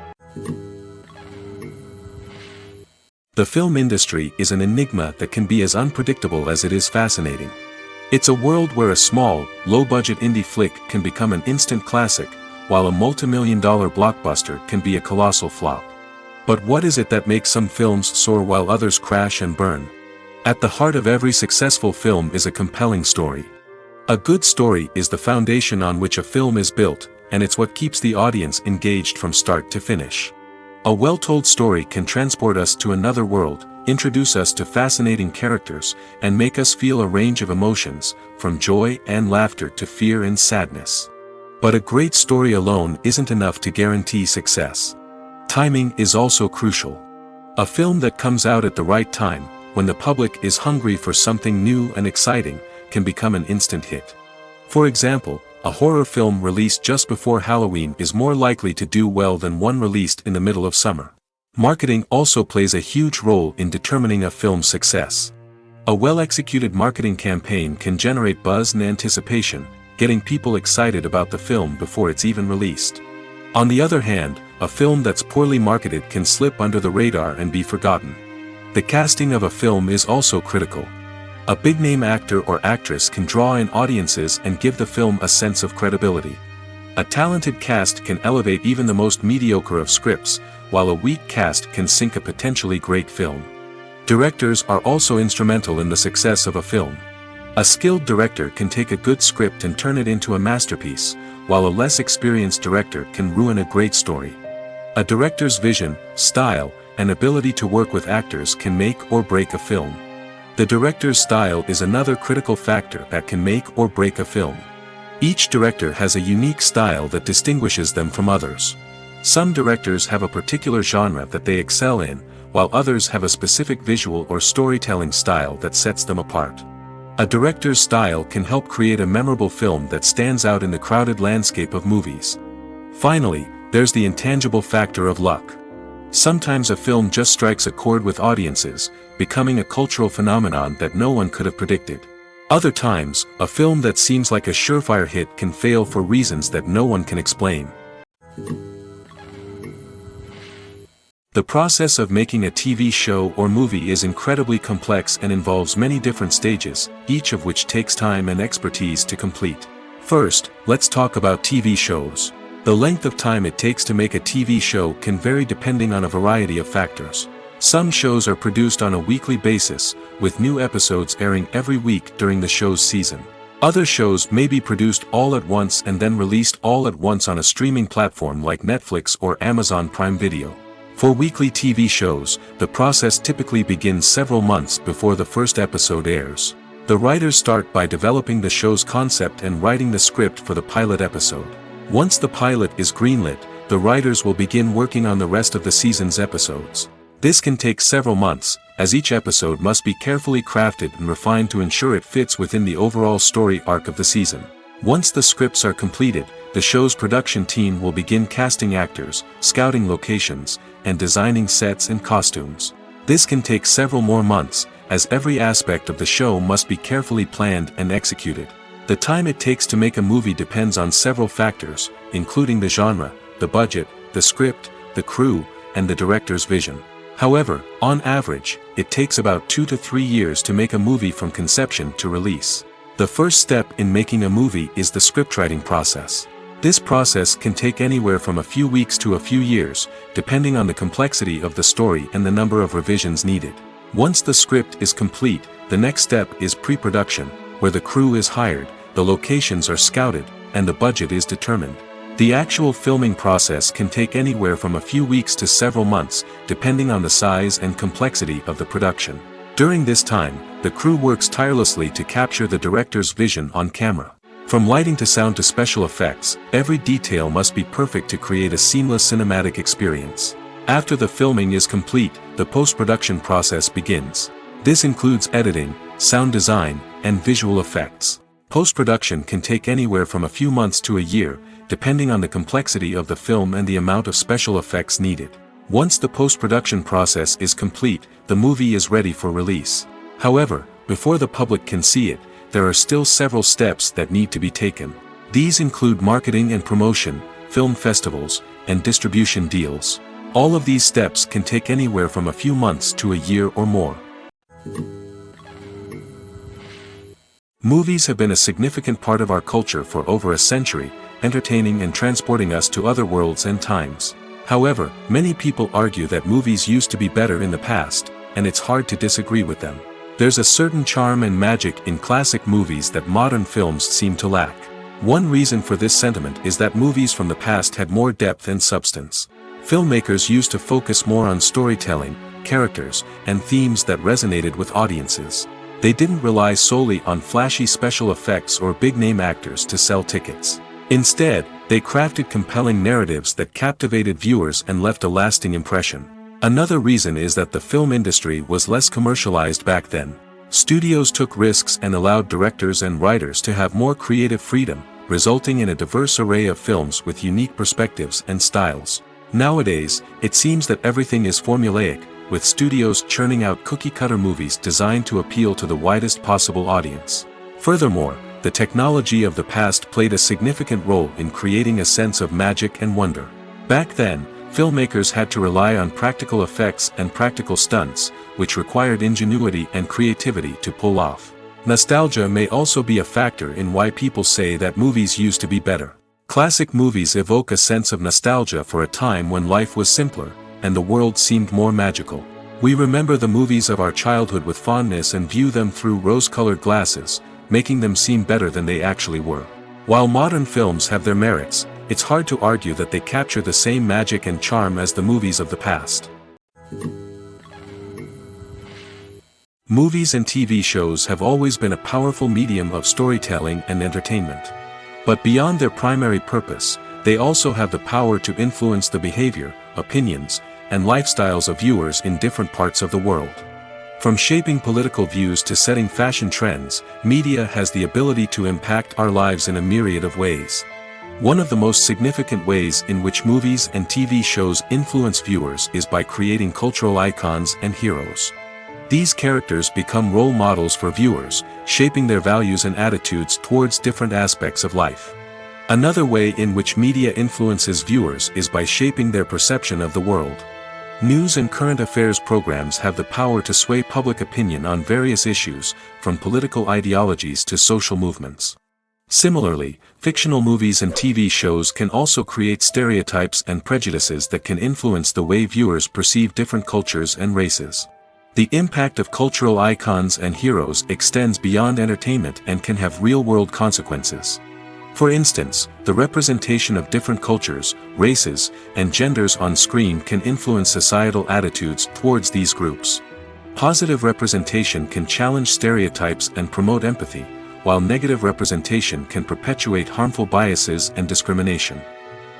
The film industry is an enigma that can be as unpredictable as it is fascinating. It's a world where a small, low-budget indie flick can become an instant classic, while a multi-million-dollar blockbuster can be a colossal flop. But what is it that makes some films soar while others crash and burn? At the heart of every successful film is a compelling story. A good story is the foundation on which a film is built, and it's what keeps the audience engaged from start to finish. A well-told story can transport us to another world, introduce us to fascinating characters, and make us feel a range of emotions, from joy and laughter to fear and sadness. But a great story alone isn't enough to guarantee success. Timing is also crucial. A film that comes out at the right time, when the public is hungry for something new and exciting, can become an instant hit. For example, a horror film released just before Halloween is more likely to do well than one released in the middle of summer. Marketing also plays a huge role in determining a film's success. A well-executed marketing campaign can generate buzz and anticipation, getting people excited about the film before it's even released. On the other hand, a film that's poorly marketed can slip under the radar and be forgotten. The casting of a film is also critical. A big-name actor or actress can draw in audiences and give the film a sense of credibility. A talented cast can elevate even the most mediocre of scripts, while a weak cast can sink a potentially great film. Directors are also instrumental in the success of a film. A skilled director can take a good script and turn it into a masterpiece, while a less experienced director can ruin a great story. A director's vision, style, and ability to work with actors can make or break a film. The director's style is another critical factor that can make or break a film. Each director has a unique style that distinguishes them from others. Some directors have a particular genre that they excel in, while others have a specific visual or storytelling style that sets them apart. A director's style can help create a memorable film that stands out in the crowded landscape of movies. Finally, there's the intangible factor of luck. Sometimes a film just strikes a chord with audiences, becoming a cultural phenomenon that no one could have predicted. Other times, a film that seems like a surefire hit can fail for reasons that no one can explain. The process of making a TV show or movie is incredibly complex and involves many different stages, each of which takes time and expertise to complete. First, let's talk about TV shows. The length of time it takes to make a TV show can vary depending on a variety of factors. Some shows are produced on a weekly basis, with new episodes airing every week during the show's season. Other shows may be produced all at once and then released all at once on a streaming platform like Netflix or Amazon Prime Video. For weekly TV shows, the process typically begins several months before the first episode airs. The writers start by developing the show's concept and writing the script for the pilot episode. Once the pilot is greenlit, the writers will begin working on the rest of the season's episodes. This can take several months, as each episode must be carefully crafted and refined to ensure it fits within the overall story arc of the season. Once the scripts are completed, the show's production team will begin casting actors, scouting locations, and designing sets and costumes. This can take several more months, as every aspect of the show must be carefully planned and executed. The time it takes to make a movie depends on several factors, including the genre, the budget, the script, the crew, and the director's vision. However, on average, it takes about 2 to 3 years to make a movie from conception to release. The first step in making a movie is the scriptwriting process. This process can take anywhere from a few weeks to a few years, depending on the complexity of the story and the number of revisions needed. Once the script is complete, the next step is pre-production, where the crew is hired, the locations are scouted, and the budget is determined. The actual filming process can take anywhere from a few weeks to several months, depending on the size and complexity of the production. During this time, the crew works tirelessly to capture the director's vision on camera. From lighting to sound to special effects, every detail must be perfect to create a seamless cinematic experience. After the filming is complete, the post-production process begins. This includes editing, sound design, and visual effects. Post-production can take anywhere from a few months to a year, depending on the complexity of the film and the amount of special effects needed. Once the post-production process is complete, the movie is ready for release. However, before the public can see it, there are still several steps that need to be taken. These include marketing and promotion, film festivals, and distribution deals. All of these steps can take anywhere from a few months to a year or more. Movies have been a significant part of our culture for over a century, entertaining and transporting us to other worlds and times. However, many people argue that movies used to be better in the past, and it's hard to disagree with them. There's a certain charm and magic in classic movies that modern films seem to lack. One reason for this sentiment is that movies from the past had more depth and substance. Filmmakers used to focus more on storytelling, characters, and themes that resonated with audiences. They didn't rely solely on flashy special effects or big-name actors to sell tickets. Instead, they crafted compelling narratives that captivated viewers and left a lasting impression. Another reason is that the film industry was less commercialized back then. Studios took risks and allowed directors and writers to have more creative freedom, resulting in a diverse array of films with unique perspectives and styles. Nowadays, it seems that everything is formulaic, with studios churning out cookie-cutter movies designed to appeal to the widest possible audience. Furthermore, the technology of the past played a significant role in creating a sense of magic and wonder. Back then, filmmakers had to rely on practical effects and practical stunts, which required ingenuity and creativity to pull off. Nostalgia may also be a factor in why people say that movies used to be better. Classic movies evoke a sense of nostalgia for a time when life was simpler, and the world seemed more magical. We remember the movies of our childhood with fondness and view them through rose-colored glasses, making them seem better than they actually were. While modern films have their merits, it's hard to argue that they capture the same magic and charm as the movies of the past. Movies and TV shows have always been a powerful medium of storytelling and entertainment. But beyond their primary purpose, they also have the power to influence the behavior, opinions, and lifestyles of viewers in different parts of the world. From shaping political views to setting fashion trends, media has the ability to impact our lives in a myriad of ways. One of the most significant ways in which movies and TV shows influence viewers is by creating cultural icons and heroes. These characters become role models for viewers, shaping their values and attitudes towards different aspects of life. Another way in which media influences viewers is by shaping their perception of the world. News and current affairs programs have the power to sway public opinion on various issues, from political ideologies to social movements. Similarly, fictional movies and TV shows can also create stereotypes and prejudices that can influence the way viewers perceive different cultures and races. The impact of cultural icons and heroes extends beyond entertainment and can have real-world consequences. For instance, the representation of different cultures, races, and genders on screen can influence societal attitudes towards these groups. Positive representation can challenge stereotypes and promote empathy, while negative representation can perpetuate harmful biases and discrimination.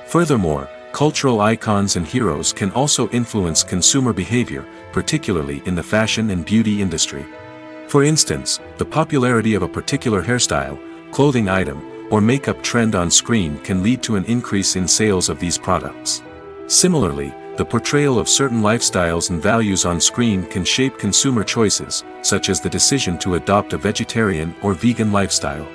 Furthermore, cultural icons and heroes can also influence consumer behavior, particularly in the fashion and beauty industry. For instance, the popularity of a particular hairstyle, clothing item, or makeup trend on screen can lead to an increase in sales of these products. Similarly, the portrayal of certain lifestyles and values on screen can shape consumer choices, such as the decision to adopt a vegetarian or vegan lifestyle.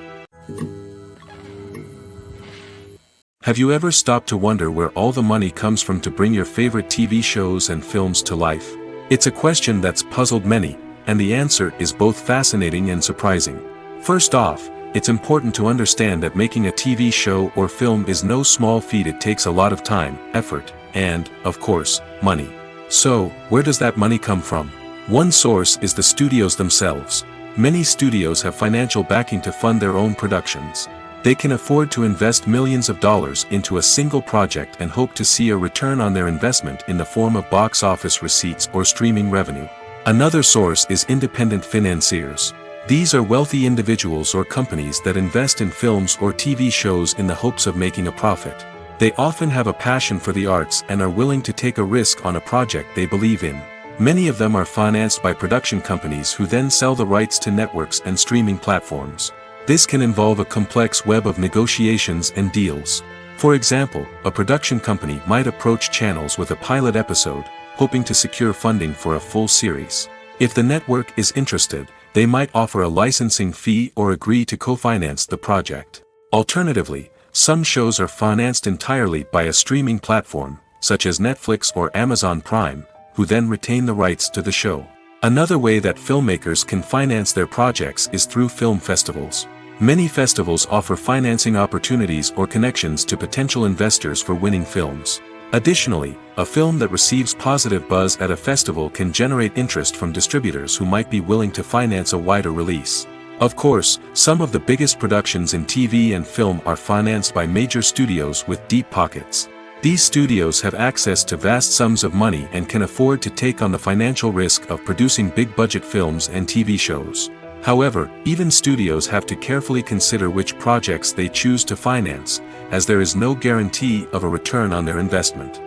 Have you ever stopped to wonder where all the money comes from to bring your favorite TV shows and films to life? It's a question that's puzzled many, and the answer is both fascinating and surprising. First off, it's important to understand that making a TV show or film is no small feat. It takes a lot of time, effort, and, of course, money. So, where does that money come from? One source is the studios themselves. Many studios have financial backing to fund their own productions. They can afford to invest millions of dollars into a single project and hope to see a return on their investment in the form of box office receipts or streaming revenue. Another source is independent financiers. These are wealthy individuals or companies that invest in films or TV shows in the hopes of making a profit. They often have a passion for the arts and are willing to take a risk on a project they believe in. Many of them are financed by production companies who then sell the rights to networks and streaming platforms. This can involve a complex web of negotiations and deals. For example, a production company might approach channels with a pilot episode, hoping to secure funding for a full series. If the network is interested, they might offer a licensing fee or agree to co-finance the project. Alternatively, some shows are financed entirely by a streaming platform, such as Netflix or Amazon Prime, who then retain the rights to the show. Another way that filmmakers can finance their projects is through film festivals. Many festivals offer financing opportunities or connections to potential investors for winning films. Additionally, a film that receives positive buzz at a festival can generate interest from distributors who might be willing to finance a wider release. Of course, some of the biggest productions in TV and film are financed by major studios with deep pockets. These studios have access to vast sums of money and can afford to take on the financial risk of producing big-budget films and TV shows. However, even studios have to carefully consider which projects they choose to finance, as there is no guarantee of a return on their investment.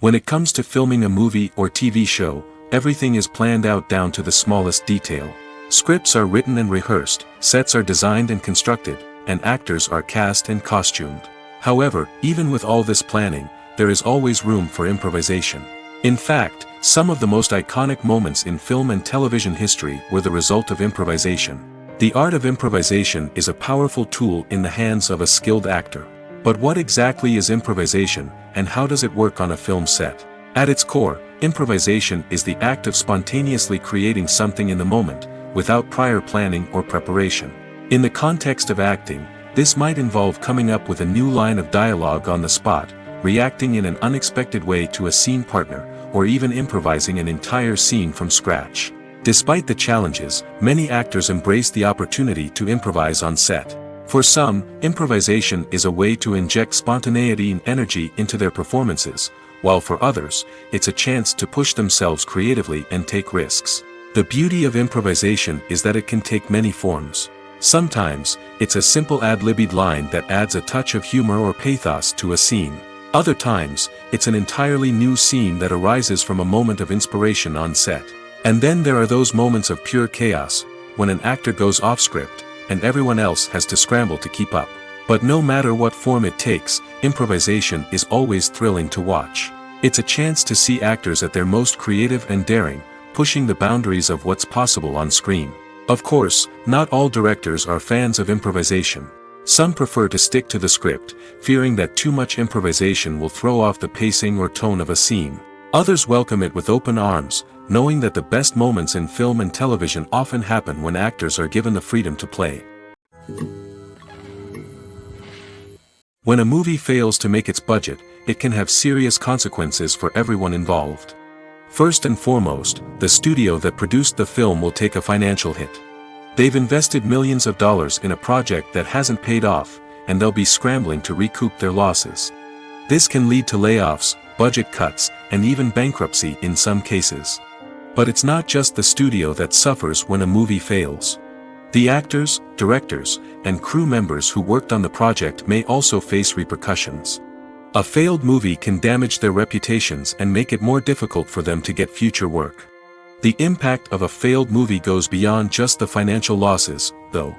When it comes to filming a movie or TV show, everything is planned out down to the smallest detail. Scripts are written and rehearsed, sets are designed and constructed, and actors are cast and costumed. However, even with all this planning, there is always room for improvisation. In fact, some of the most iconic moments in film and television history were the result of improvisation. The art of improvisation is a powerful tool in the hands of a skilled actor. But what exactly is improvisation, and how does it work on a film set? At its core, improvisation is the act of spontaneously creating something in the moment, without prior planning or preparation. In the context of acting, this might involve coming up with a new line of dialogue on the spot, reacting in an unexpected way to a scene partner, or even improvising an entire scene from scratch. Despite the challenges, many actors embrace the opportunity to improvise on set. For some, improvisation is a way to inject spontaneity and energy into their performances, while for others, it's a chance to push themselves creatively and take risks. The beauty of improvisation is that it can take many forms. Sometimes, it's a simple ad-libbed line that adds a touch of humor or pathos to a scene. Other times, it's an entirely new scene that arises from a moment of inspiration on set. And then there are those moments of pure chaos, when an actor goes off script, and everyone else has to scramble to keep up. But no matter what form it takes, improvisation is always thrilling to watch. It's a chance to see actors at their most creative and daring, pushing the boundaries of what's possible on screen. Of course, not all directors are fans of improvisation. Some prefer to stick to the script, fearing that too much improvisation will throw off the pacing or tone of a scene. Others welcome it with open arms, knowing that the best moments in film and television often happen when actors are given the freedom to play. When a movie fails to make its budget, it can have serious consequences for everyone involved. First and foremost, the studio that produced the film will take a financial hit. They've invested millions of dollars in a project that hasn't paid off, and they'll be scrambling to recoup their losses. This can lead to layoffs, budget cuts, and even bankruptcy in some cases. But it's not just the studio that suffers when a movie fails. The actors, directors, and crew members who worked on the project may also face repercussions. A failed movie can damage their reputations and make it more difficult for them to get future work. The impact of a failed movie goes beyond just the financial losses, though.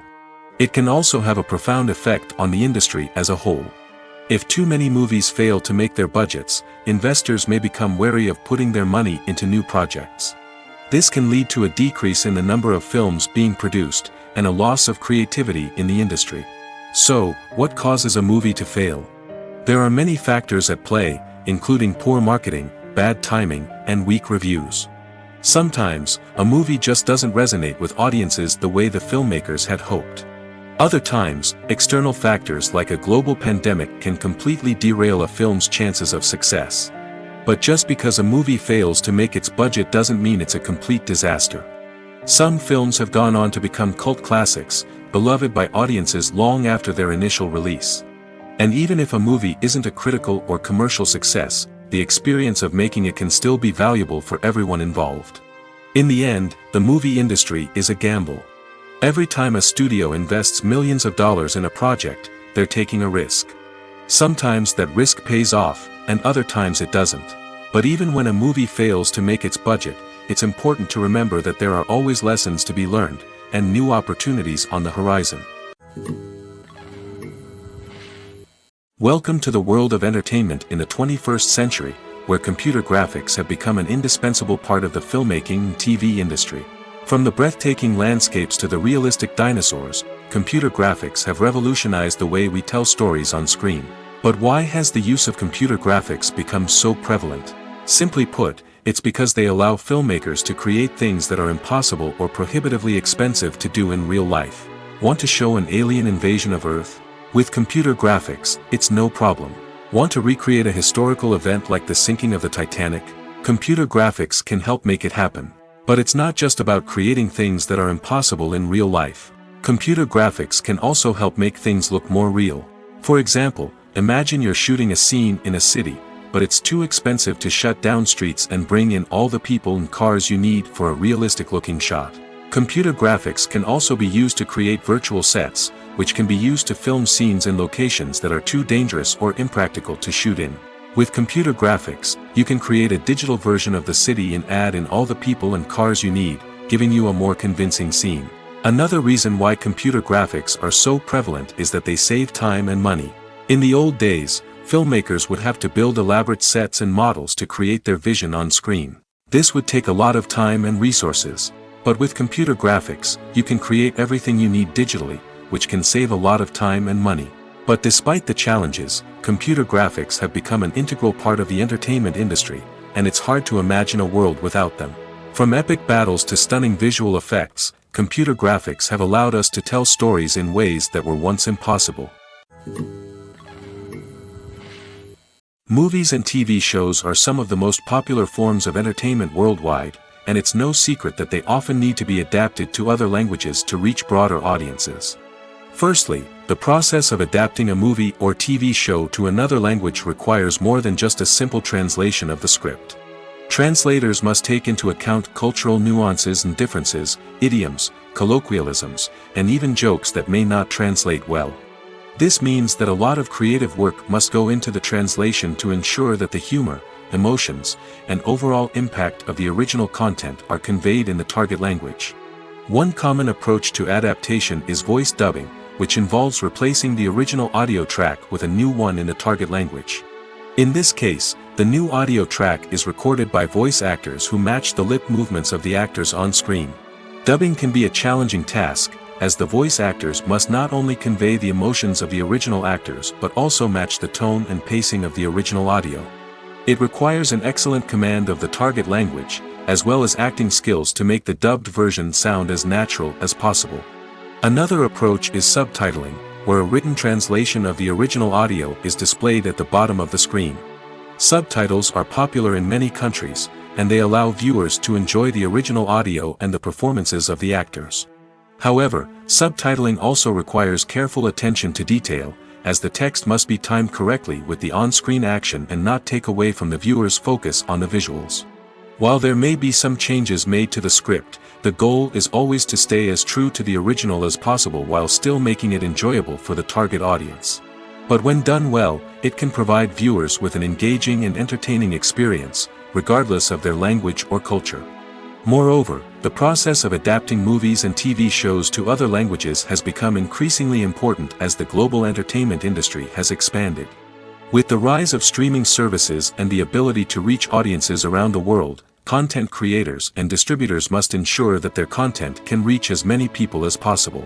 It can also have a profound effect on the industry as a whole. If too many movies fail to make their budgets, investors may become wary of putting their money into new projects. This can lead to a decrease in the number of films being produced, and a loss of creativity in the industry. So, what causes a movie to fail? There are many factors at play, including poor marketing, bad timing, and weak reviews. Sometimes, a movie just doesn't resonate with audiences the way the filmmakers had hoped. Other times, external factors like a global pandemic can completely derail a film's chances of success. But just because a movie fails to make its budget doesn't mean it's a complete disaster. Some films have gone on to become cult classics, beloved by audiences long after their initial release. And even if a movie isn't a critical or commercial success, the experience of making it can still be valuable for everyone involved. In the end, the movie industry is a gamble. Every time a studio invests millions of dollars in a project, they're taking a risk. Sometimes that risk pays off, and other times it doesn't. But even when a movie fails to make its budget, it's important to remember that there are always lessons to be learned, and new opportunities on the horizon. Welcome to the world of entertainment in the 21st century, where computer graphics have become an indispensable part of the filmmaking and TV industry. From the breathtaking landscapes to the realistic dinosaurs, computer graphics have revolutionized the way we tell stories on screen. But why has the use of computer graphics become so prevalent? Simply put, it's because they allow filmmakers to create things that are impossible or prohibitively expensive to do in real life. Want to show an alien invasion of Earth? With computer graphics, it's no problem. Want to recreate a historical event like the sinking of the Titanic? Computer graphics can help make it happen. But it's not just about creating things that are impossible in real life. Computer graphics can also help make things look more real. For example, imagine you're shooting a scene in a city, but it's too expensive to shut down streets and bring in all the people and cars you need for a realistic-looking shot. Computer graphics can also be used to create virtual sets, which can be used to film scenes in locations that are too dangerous or impractical to shoot in. With computer graphics, you can create a digital version of the city and add in all the people and cars you need, giving you a more convincing scene. Another reason why computer graphics are so prevalent is that they save time and money. In the old days, filmmakers would have to build elaborate sets and models to create their vision on screen. This would take a lot of time and resources. But with computer graphics, you can create everything you need digitally, which can save a lot of time and money. But despite the challenges, computer graphics have become an integral part of the entertainment industry, and it's hard to imagine a world without them. From epic battles to stunning visual effects, computer graphics have allowed us to tell stories in ways that were once impossible. Movies and TV shows are some of the most popular forms of entertainment worldwide, and it's no secret that they often need to be adapted to other languages to reach broader audiences. Firstly, the process of adapting a movie or TV show to another language requires more than just a simple translation of the script. Translators must take into account cultural nuances and differences, idioms, colloquialisms, and even jokes that may not translate well. This means that a lot of creative work must go into the translation to ensure that the humor, emotions, and overall impact of the original content are conveyed in the target language. One common approach to adaptation is voice dubbing, which involves replacing the original audio track with a new one in the target language. In this case, the new audio track is recorded by voice actors who match the lip movements of the actors on screen. Dubbing can be a challenging task, as the voice actors must not only convey the emotions of the original actors but also match the tone and pacing of the original audio. It requires an excellent command of the target language, as well as acting skills to make the dubbed version sound as natural as possible. Another approach is subtitling, where a written translation of the original audio is displayed at the bottom of the screen. Subtitles are popular in many countries, and they allow viewers to enjoy the original audio and the performances of the actors. However, subtitling also requires careful attention to detail, as the text must be timed correctly with the on-screen action and not take away from the viewer's focus on the visuals. While there may be some changes made to the script, the goal is always to stay as true to the original as possible while still making it enjoyable for the target audience. But when done well, it can provide viewers with an engaging and entertaining experience, regardless of their language or culture. Moreover, the process of adapting movies and TV shows to other languages has become increasingly important as the global entertainment industry has expanded. With the rise of streaming services and the ability to reach audiences around the world, content creators and distributors must ensure that their content can reach as many people as possible.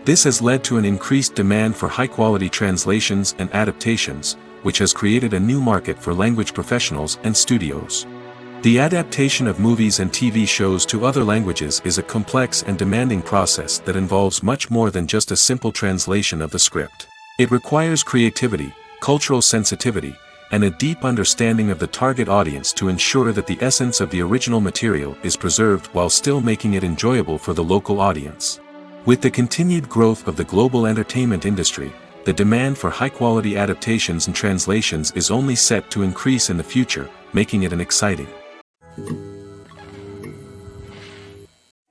This has led to an increased demand for high-quality translations and adaptations, which has created a new market for language professionals and studios. The adaptation of movies and TV shows to other languages is a complex and demanding process that involves much more than just a simple translation of the script. It requires creativity, cultural sensitivity, and a deep understanding of the target audience to ensure that the essence of the original material is preserved while still making it enjoyable for the local audience. With the continued growth of the global entertainment industry, the demand for high-quality adaptations and translations is only set to increase in the future, making it an exciting.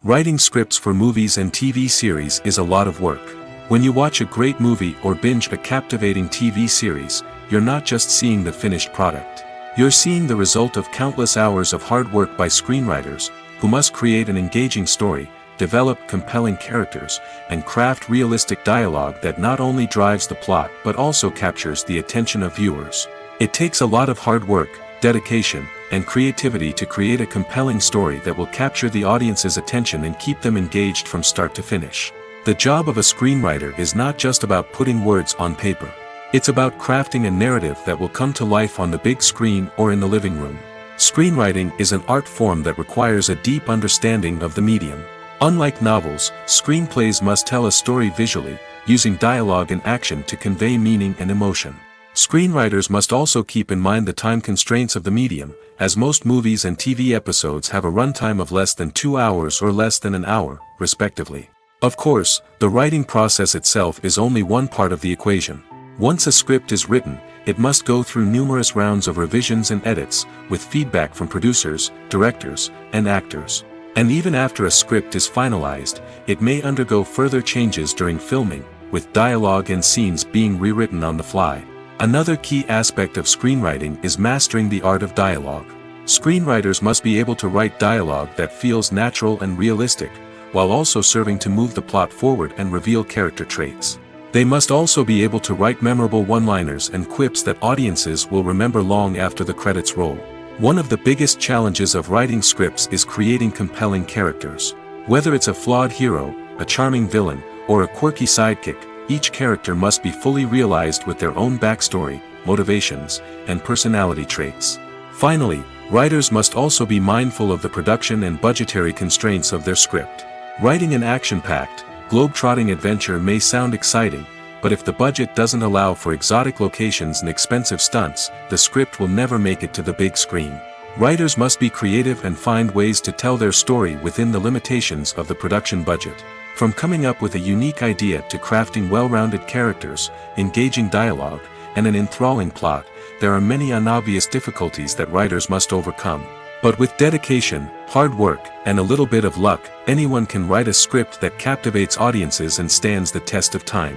Writing scripts for movies and TV series is a lot of work. When you watch a great movie or binge a captivating TV series, you're not just seeing the finished product. You're seeing the result of countless hours of hard work by screenwriters, who must create an engaging story, develop compelling characters, and craft realistic dialogue that not only drives the plot but also captures the attention of viewers. It takes a lot of hard work, dedication, and creativity to create a compelling story that will capture the audience's attention and keep them engaged from start to finish. The job of a screenwriter is not just about putting words on paper. It's about crafting a narrative that will come to life on the big screen or in the living room. Screenwriting is an art form that requires a deep understanding of the medium. Unlike novels, screenplays must tell a story visually, using dialogue and action to convey meaning and emotion. Screenwriters must also keep in mind the time constraints of the medium, as most movies and TV episodes have a runtime of less than 2 hours or less than an hour, respectively. Of course, the writing process itself is only one part of the equation. Once a script is written, it must go through numerous rounds of revisions and edits, with feedback from producers, directors, and actors. And even after a script is finalized, it may undergo further changes during filming, with dialogue and scenes being rewritten on the fly. Another key aspect of screenwriting is mastering the art of dialogue. Screenwriters must be able to write dialogue that feels natural and realistic, while also serving to move the plot forward and reveal character traits. They must also be able to write memorable one-liners and quips that audiences will remember long after the credits roll. One of the biggest challenges of writing scripts is creating compelling characters. Whether it's a flawed hero, a charming villain, or a quirky sidekick, each character must be fully realized with their own backstory, motivations, and personality traits. Finally, writers must also be mindful of the production and budgetary constraints of their script. Writing an action-packed, globe-trotting adventure may sound exciting, but if the budget doesn't allow for exotic locations and expensive stunts, the script will never make it to the big screen. Writers must be creative and find ways to tell their story within the limitations of the production budget. From coming up with a unique idea to crafting well-rounded characters, engaging dialogue, and an enthralling plot, there are many unobvious difficulties that writers must overcome. But with dedication, hard work, and a little bit of luck, anyone can write a script that captivates audiences and stands the test of time.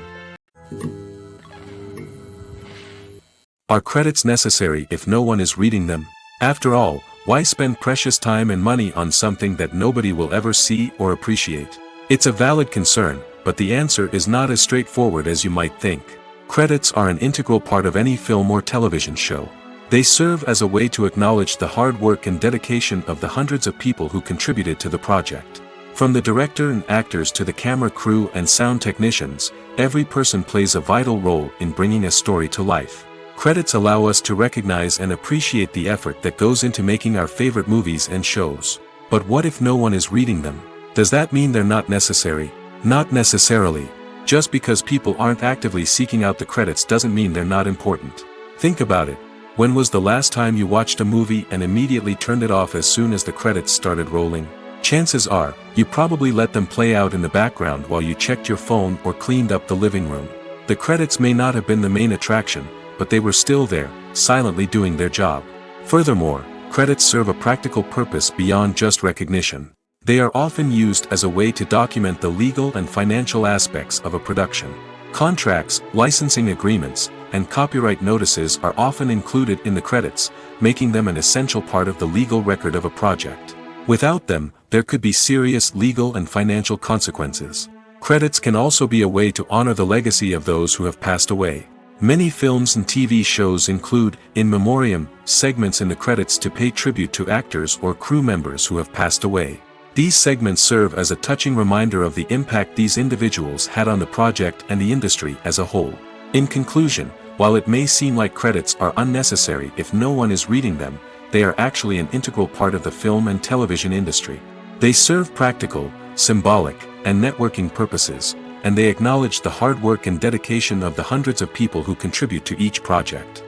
Are credits necessary if no one is reading them? After all, why spend precious time and money on something that nobody will ever see or appreciate? It's a valid concern, but the answer is not as straightforward as you might think. Credits are an integral part of any film or television show. They serve as a way to acknowledge the hard work and dedication of the hundreds of people who contributed to the project. From the director and actors to the camera crew and sound technicians, every person plays a vital role in bringing a story to life. Credits allow us to recognize and appreciate the effort that goes into making our favorite movies and shows. But what if no one is reading them? Does that mean they're not necessary? Not necessarily. Just because people aren't actively seeking out the credits doesn't mean they're not important. Think about it. When was the last time you watched a movie and immediately turned it off as soon as the credits started rolling? Chances are, you probably let them play out in the background while you checked your phone or cleaned up the living room. The credits may not have been the main attraction, but they were still there, silently doing their job. Furthermore, credits serve a practical purpose beyond just recognition. They are often used as a way to document the legal and financial aspects of a production. Contracts, licensing agreements, and copyright notices are often included in the credits, making them an essential part of the legal record of a project. Without them, there could be serious legal and financial consequences. Credits can also be a way to honor the legacy of those who have passed away. Many films and TV shows include, in memoriam, segments in the credits to pay tribute to actors or crew members who have passed away. These segments serve as a touching reminder of the impact these individuals had on the project and the industry as a whole. In conclusion, while it may seem like credits are unnecessary if no one is reading them, they are actually an integral part of the film and television industry. They serve practical, symbolic, and networking purposes, and they acknowledge the hard work and dedication of the hundreds of people who contribute to each project.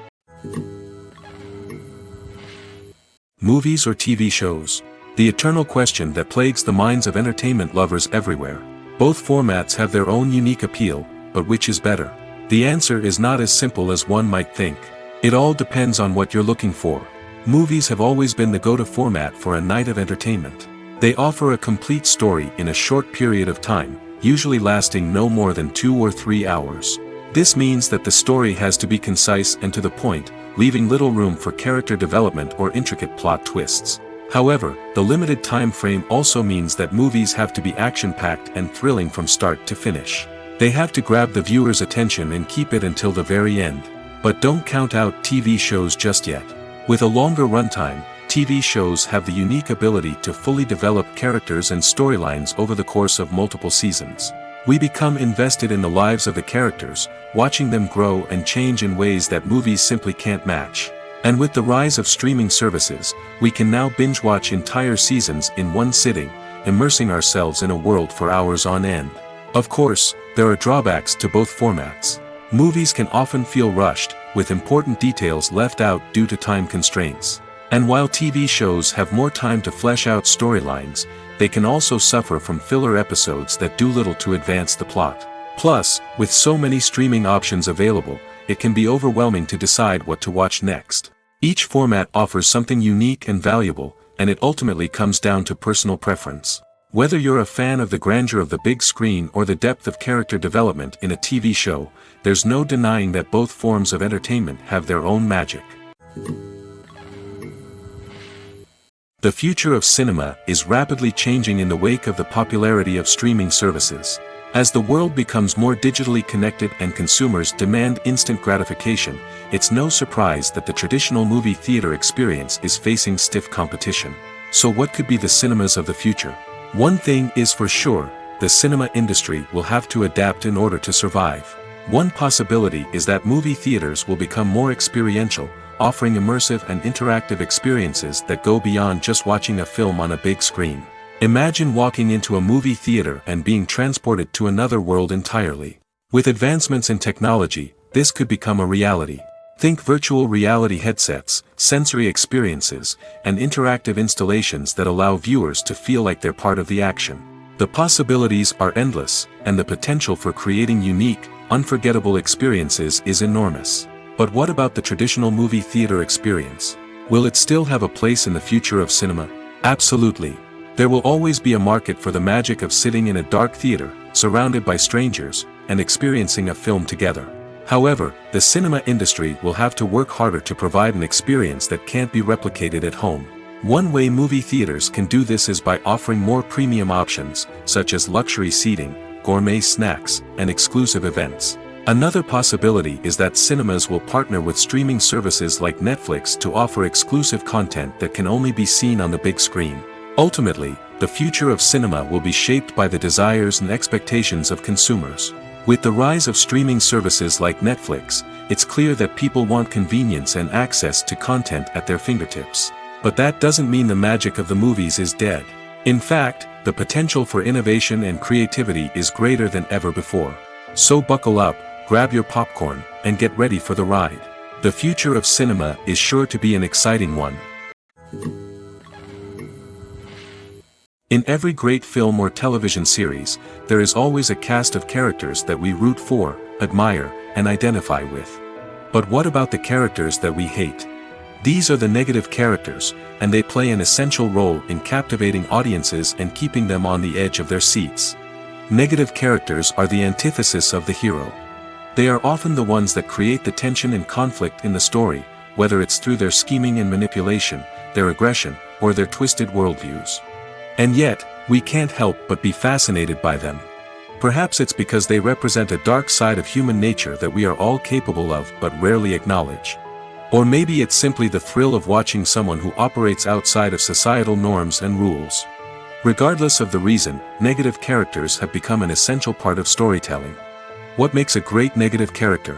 Movies or TV shows? The eternal question that plagues the minds of entertainment lovers everywhere. Both formats have their own unique appeal, but which is better? The answer is not as simple as one might think. It all depends on what you're looking for. Movies have always been the go-to format for a night of entertainment. They offer a complete story in a short period of time, usually lasting no more than 2 or 3 hours. This means that the story has to be concise and to the point, leaving little room for character development or intricate plot twists. However, the limited time frame also means that movies have to be action-packed and thrilling from start to finish. They have to grab the viewer's attention and keep it until the very end. But don't count out TV shows just yet. With a longer runtime, TV shows have the unique ability to fully develop characters and storylines over the course of multiple seasons. We become invested in the lives of the characters, watching them grow and change in ways that movies simply can't match. And with the rise of streaming services, we can now binge-watch entire seasons in one sitting, immersing ourselves in a world for hours on end. Of course, there are drawbacks to both formats. Movies can often feel rushed, with important details left out due to time constraints. And while TV shows have more time to flesh out storylines, they can also suffer from filler episodes that do little to advance the plot. Plus, with so many streaming options available, it can be overwhelming to decide what to watch next. Each format offers something unique and valuable, and it ultimately comes down to personal preference. Whether you're a fan of the grandeur of the big screen or the depth of character development in a TV show, there's no denying that both forms of entertainment have their own magic. The future of cinema is rapidly changing in the wake of the popularity of streaming services. As the world becomes more digitally connected and consumers demand instant gratification, it's no surprise that the traditional movie theater experience is facing stiff competition. So what could be the cinemas of the future? One thing is for sure, the cinema industry will have to adapt in order to survive. One possibility is that movie theaters will become more experiential, offering immersive and interactive experiences that go beyond just watching a film on a big screen. Imagine walking into a movie theater and being transported to another world entirely. With advancements in technology, this could become a reality. Think virtual reality headsets, sensory experiences, and interactive installations that allow viewers to feel like they're part of the action. The possibilities are endless, and the potential for creating unique, unforgettable experiences is enormous. But what about the traditional movie theater experience? Will it still have a place in the future of cinema? Absolutely. There will always be a market for the magic of sitting in a dark theater, surrounded by strangers, and experiencing a film together. However, the cinema industry will have to work harder to provide an experience that can't be replicated at home. One way movie theaters can do this is by offering more premium options, such as luxury seating, gourmet snacks, and exclusive events. Another possibility is that cinemas will partner with streaming services like Netflix to offer exclusive content that can only be seen on the big screen. Ultimately, the future of cinema will be shaped by the desires and expectations of consumers. With the rise of streaming services like Netflix, it's clear that people want convenience and access to content at their fingertips. But that doesn't mean the magic of the movies is dead. In fact, the potential for innovation and creativity is greater than ever before. So buckle up, grab your popcorn, and get ready for the ride. The future of cinema is sure to be an exciting one. In every great film or television series, there is always a cast of characters that we root for, admire, and identify with. But what about the characters that we hate? These are the negative characters, and they play an essential role in captivating audiences and keeping them on the edge of their seats. Negative characters are the antithesis of the hero. They are often the ones that create the tension and conflict in the story, whether it's through their scheming and manipulation, their aggression, or their twisted worldviews. And yet, we can't help but be fascinated by them. Perhaps it's because they represent a dark side of human nature that we are all capable of but rarely acknowledge. Or maybe it's simply the thrill of watching someone who operates outside of societal norms and rules. Regardless of the reason, negative characters have become an essential part of storytelling. What makes a great negative character?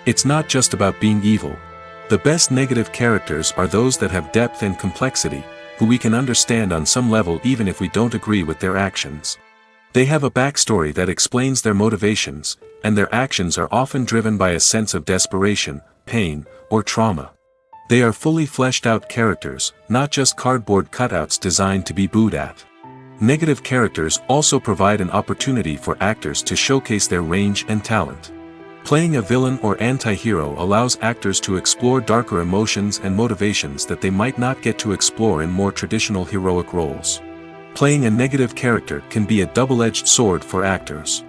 It's not just about being evil. The best negative characters are those that have depth and complexity, who we can understand on some level even if we don't agree with their actions. They have a backstory that explains their motivations, and their actions are often driven by a sense of desperation, pain, or trauma. They are fully fleshed out characters, not just cardboard cutouts designed to be booed at. Negative characters also provide an opportunity for actors to showcase their range and talent. Playing a villain or anti-hero allows actors to explore darker emotions and motivations that they might not get to explore in more traditional heroic roles. Playing a negative character can be a double-edged sword for actors.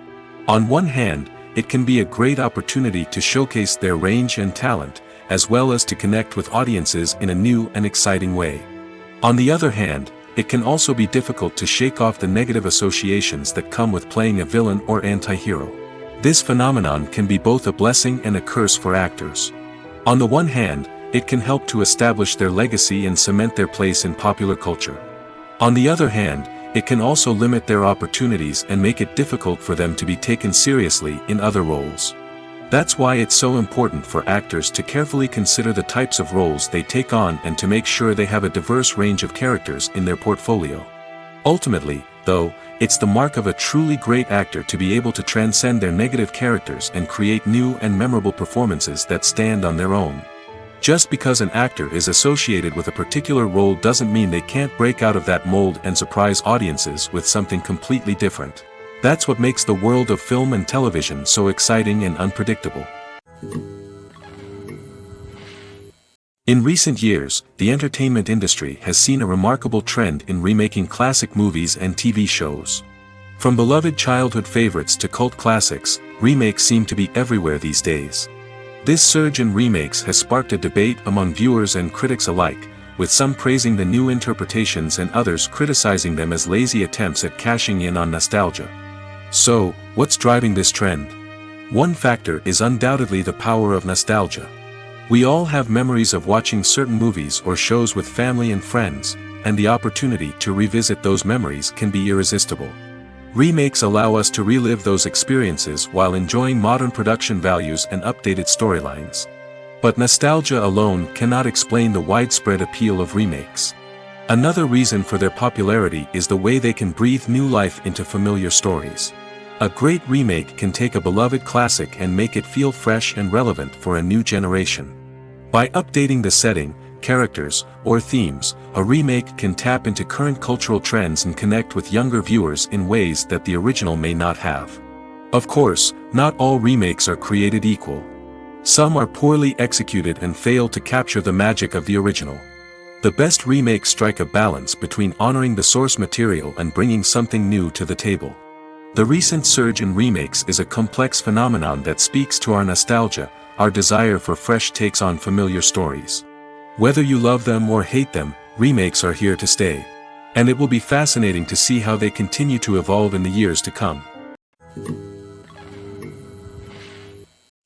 On one hand, it can be a great opportunity to showcase their range and talent, as well as to connect with audiences in a new and exciting way. On the other hand, it can also be difficult to shake off the negative associations that come with playing a villain or anti-hero. This phenomenon can be both a blessing and a curse for actors. On the one hand, it can help to establish their legacy and cement their place in popular culture. On the other hand, it can also limit their opportunities and make it difficult for them to be taken seriously in other roles. That's why it's so important for actors to carefully consider the types of roles they take on and to make sure they have a diverse range of characters in their portfolio. Ultimately, though, it's the mark of a truly great actor to be able to transcend their negative characters and create new and memorable performances that stand on their own. Just because an actor is associated with a particular role doesn't mean they can't break out of that mold and surprise audiences with something completely different. That's what makes the world of film and television so exciting and unpredictable. In recent years, the entertainment industry has seen a remarkable trend in remaking classic movies and TV shows. From beloved childhood favorites to cult classics, remakes seem to be everywhere these days. This surge in remakes has sparked a debate among viewers and critics alike, with some praising the new interpretations and others criticizing them as lazy attempts at cashing in on nostalgia. So, what's driving this trend? One factor is undoubtedly the power of nostalgia. We all have memories of watching certain movies or shows with family and friends, and the opportunity to revisit those memories can be irresistible. Remakes allow us to relive those experiences while enjoying modern production values and updated storylines. But nostalgia alone cannot explain the widespread appeal of remakes. Another reason for their popularity is the way they can breathe new life into familiar stories. A great remake can take a beloved classic and make it feel fresh and relevant for a new generation. By updating the setting, characters, or themes, a remake can tap into current cultural trends and connect with younger viewers in ways that the original may not have. Of course, not all remakes are created equal. Some are poorly executed and fail to capture the magic of the original. The best remakes strike a balance between honoring the source material and bringing something new to the table. The recent surge in remakes is a complex phenomenon that speaks to our nostalgia, our desire for fresh takes on familiar stories. Whether you love them or hate them, remakes are here to stay. And it will be fascinating to see how they continue to evolve in the years to come.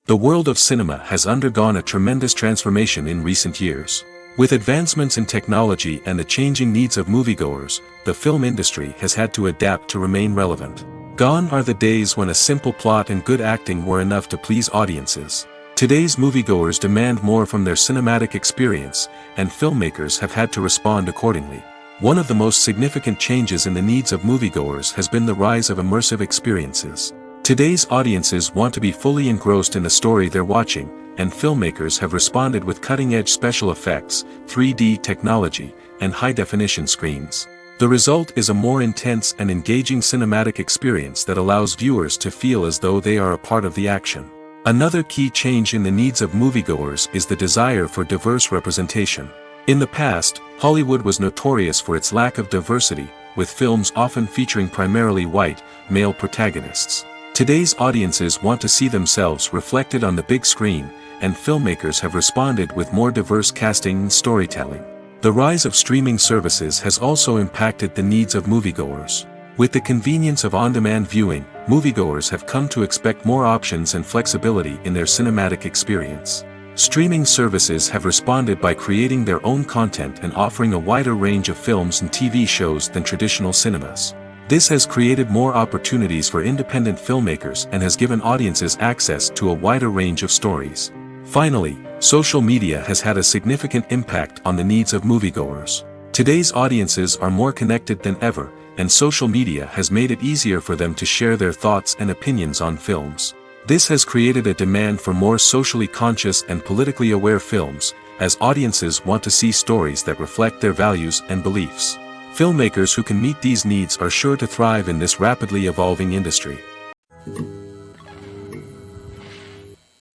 The world of cinema has undergone a tremendous transformation in recent years. With advancements in technology and the changing needs of moviegoers, the film industry has had to adapt to remain relevant. Gone are the days when a simple plot and good acting were enough to please audiences. Today's moviegoers demand more from their cinematic experience, and filmmakers have had to respond accordingly. One of the most significant changes in the needs of moviegoers has been the rise of immersive experiences. Today's audiences want to be fully engrossed in the story they're watching, and filmmakers have responded with cutting-edge special effects, 3D technology, and high-definition screens. The result is a more intense and engaging cinematic experience that allows viewers to feel as though they are a part of the action. Another key change in the needs of moviegoers is the desire for diverse representation. In the past, Hollywood was notorious for its lack of diversity, with films often featuring primarily white, male protagonists. Today's audiences want to see themselves reflected on the big screen, and filmmakers have responded with more diverse casting and storytelling. The rise of streaming services has also impacted the needs of moviegoers. With the convenience of on-demand viewing, moviegoers have come to expect more options and flexibility in their cinematic experience. Streaming services have responded by creating their own content and offering a wider range of films and TV shows than traditional cinemas. This has created more opportunities for independent filmmakers and has given audiences access to a wider range of stories. Finally, social media has had a significant impact on the needs of moviegoers. Today's audiences are more connected than ever, and social media has made it easier for them to share their thoughts and opinions on films. This has created a demand for more socially conscious and politically aware films, as audiences want to see stories that reflect their values and beliefs. Filmmakers who can meet these needs are sure to thrive in this rapidly evolving industry.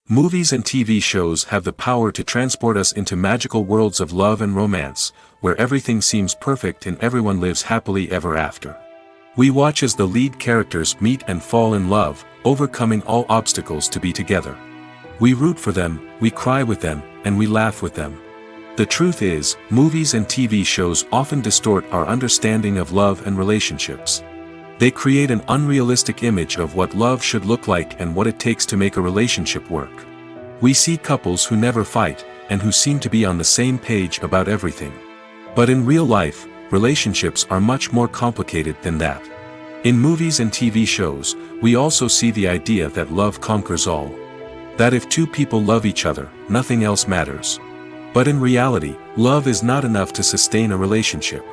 Movies and TV shows have the power to transport us into magical worlds of love and romance, where everything seems perfect and everyone lives happily ever after. We watch as the lead characters meet and fall in love, overcoming all obstacles to be together. We root for them, we cry with them, and we laugh with them. The truth is, movies and TV shows often distort our understanding of love and relationships. They create an unrealistic image of what love should look like and what it takes to make a relationship work. We see couples who never fight, and who seem to be on the same page about everything. But in real life, relationships are much more complicated than that. In movies and TV shows, we also see the idea that love conquers all. That if two people love each other, nothing else matters. But in reality, love is not enough to sustain a relationship.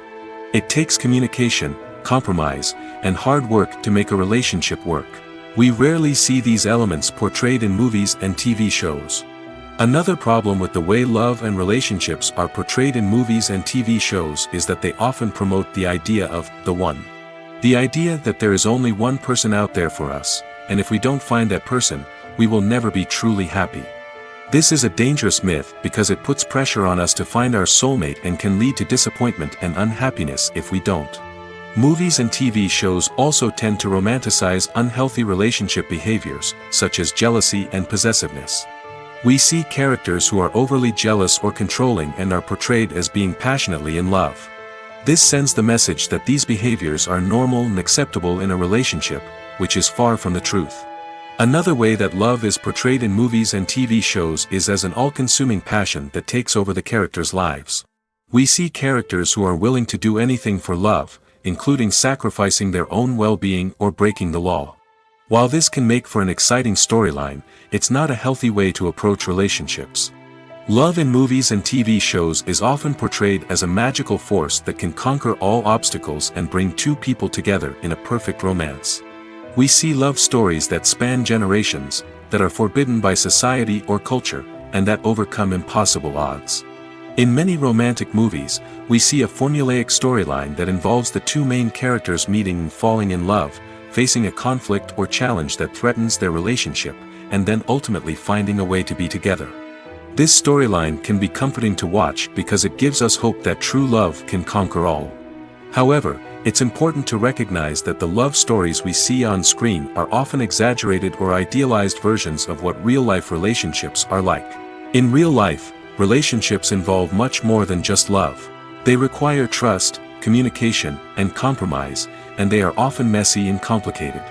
It takes communication, compromise, and hard work to make a relationship work. We rarely see these elements portrayed in movies and TV shows. Another problem with the way love and relationships are portrayed in movies and TV shows is that they often promote the idea of the one. The idea that there is only one person out there for us, and if we don't find that person, we will never be truly happy. This is a dangerous myth because it puts pressure on us to find our soulmate and can lead to disappointment and unhappiness if we don't. Movies and TV shows also tend to romanticize unhealthy relationship behaviors, such as jealousy and possessiveness. We see characters who are overly jealous or controlling and are portrayed as being passionately in love. This sends the message that these behaviors are normal and acceptable in a relationship, which is far from the truth. Another way that love is portrayed in movies and TV shows is as an all-consuming passion that takes over the characters' lives. We see characters who are willing to do anything for love, including sacrificing their own well-being or breaking the law. While this can make for an exciting storyline, it's not a healthy way to approach relationships. Love in movies and TV shows is often portrayed as a magical force that can conquer all obstacles and bring two people together in a perfect romance. We see love stories that span generations, that are forbidden by society or culture, and that overcome impossible odds. In many romantic movies, we see a formulaic storyline that involves the two main characters meeting and falling in love, facing a conflict or challenge that threatens their relationship, and then ultimately finding a way to be together. This storyline can be comforting to watch because it gives us hope that true love can conquer all. However, it's important to recognize that the love stories we see on screen are often exaggerated or idealized versions of what real-life relationships are like. In real life, relationships involve much more than just love. They require trust, communication, and compromise, and they are often messy and complicated.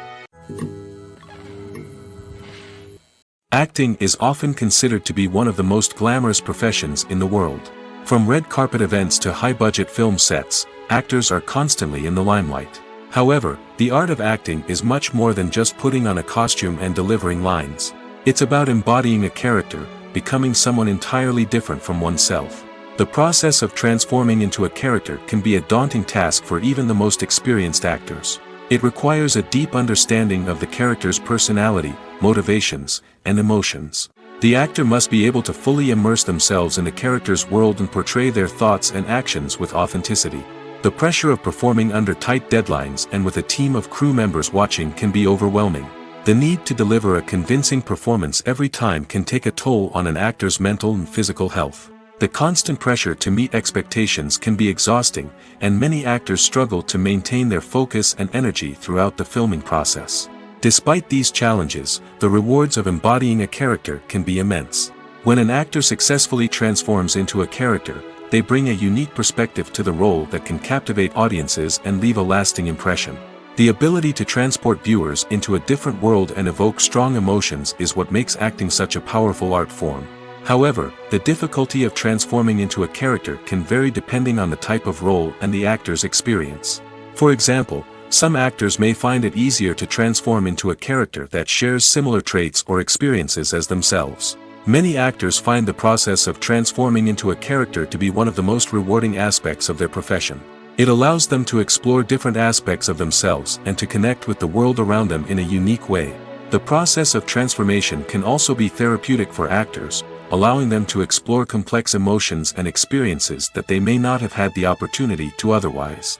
Acting is often considered to be one of the most glamorous professions in the world. From red carpet events to high-budget film sets, actors are constantly in the limelight. However, the art of acting is much more than just putting on a costume and delivering lines. It's about embodying a character, becoming someone entirely different from oneself. The process of transforming into a character can be a daunting task for even the most experienced actors. It requires a deep understanding of the character's personality, motivations, and emotions. The actor must be able to fully immerse themselves in the character's world and portray their thoughts and actions with authenticity. The pressure of performing under tight deadlines and with a team of crew members watching can be overwhelming. The need to deliver a convincing performance every time can take a toll on an actor's mental and physical health. The constant pressure to meet expectations can be exhausting, and many actors struggle to maintain their focus and energy throughout the filming process. Despite these challenges, the rewards of embodying a character can be immense. When an actor successfully transforms into a character, they bring a unique perspective to the role that can captivate audiences and leave a lasting impression. The ability to transport viewers into a different world and evoke strong emotions is what makes acting such a powerful art form. However, the difficulty of transforming into a character can vary depending on the type of role and the actor's experience. For example, some actors may find it easier to transform into a character that shares similar traits or experiences as themselves. Many actors find the process of transforming into a character to be one of the most rewarding aspects of their profession. It allows them to explore different aspects of themselves and to connect with the world around them in a unique way. The process of transformation can also be therapeutic for actors, allowing them to explore complex emotions and experiences that they may not have had the opportunity to otherwise.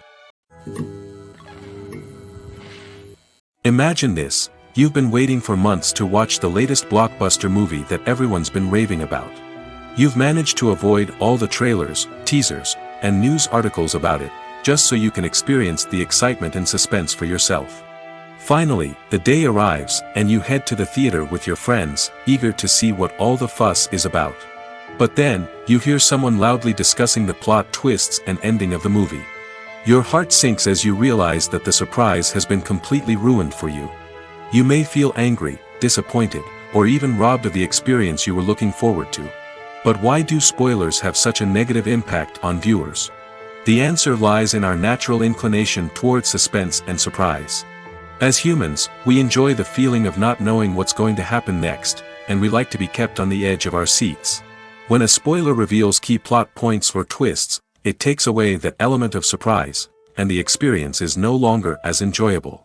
Imagine this: you've been waiting for months to watch the latest blockbuster movie that everyone's been raving about. You've managed to avoid all the trailers, teasers, and news articles about it, just so you can experience the excitement and suspense for yourself. Finally, the day arrives, and you head to the theater with your friends, eager to see what all the fuss is about. But then, you hear someone loudly discussing the plot twists and ending of the movie. Your heart sinks as you realize that the surprise has been completely ruined for you. You may feel angry, disappointed, or even robbed of the experience you were looking forward to. But why do spoilers have such a negative impact on viewers? The answer lies in our natural inclination towards suspense and surprise. As humans, we enjoy the feeling of not knowing what's going to happen next, and we like to be kept on the edge of our seats. When a spoiler reveals key plot points or twists, it takes away that element of surprise, and the experience is no longer as enjoyable.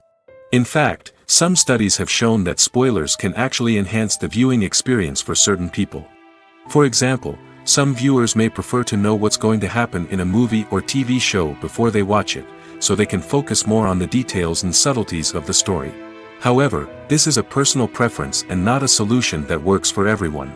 In fact, some studies have shown that spoilers can actually enhance the viewing experience for certain people. For example, some viewers may prefer to know what's going to happen in a movie or TV show before they watch it, so they can focus more on the details and subtleties of the story. However, this is a personal preference and not a solution that works for everyone.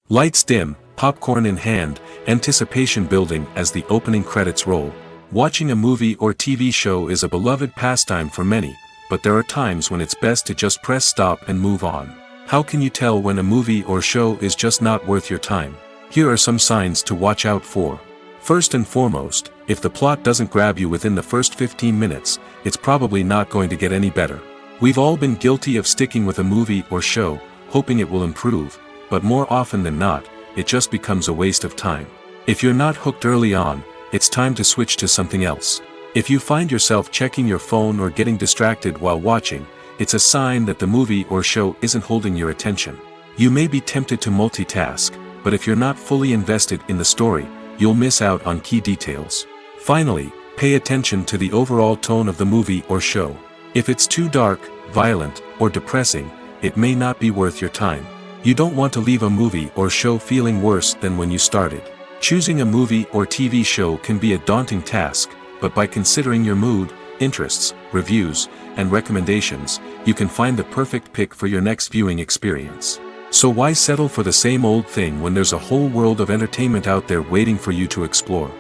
Lights dim, popcorn in hand, anticipation building as the opening credits roll. Watching a movie or TV show is a beloved pastime for many, but there are times when it's best to just press stop and move on. How can you tell when a movie or show is just not worth your time? Here are some signs to watch out for. First and foremost, if the plot doesn't grab you within the first 15 minutes, it's probably not going to get any better. We've all been guilty of sticking with a movie or show, hoping it will improve, but more often than not, it just becomes a waste of time. If you're not hooked early on, it's time to switch to something else. If you find yourself checking your phone or getting distracted while watching, it's a sign that the movie or show isn't holding your attention. You may be tempted to multitask, but if you're not fully invested in the story, you'll miss out on key details. Finally, pay attention to the overall tone of the movie or show. If it's too dark, violent, or depressing, it may not be worth your time. You don't want to leave a movie or show feeling worse than when you started. Choosing a movie or TV show can be a daunting task, but by considering your mood, interests, reviews, and recommendations, you can find the perfect pick for your next viewing experience. So why settle for the same old thing when there's a whole world of entertainment out there waiting for you to explore?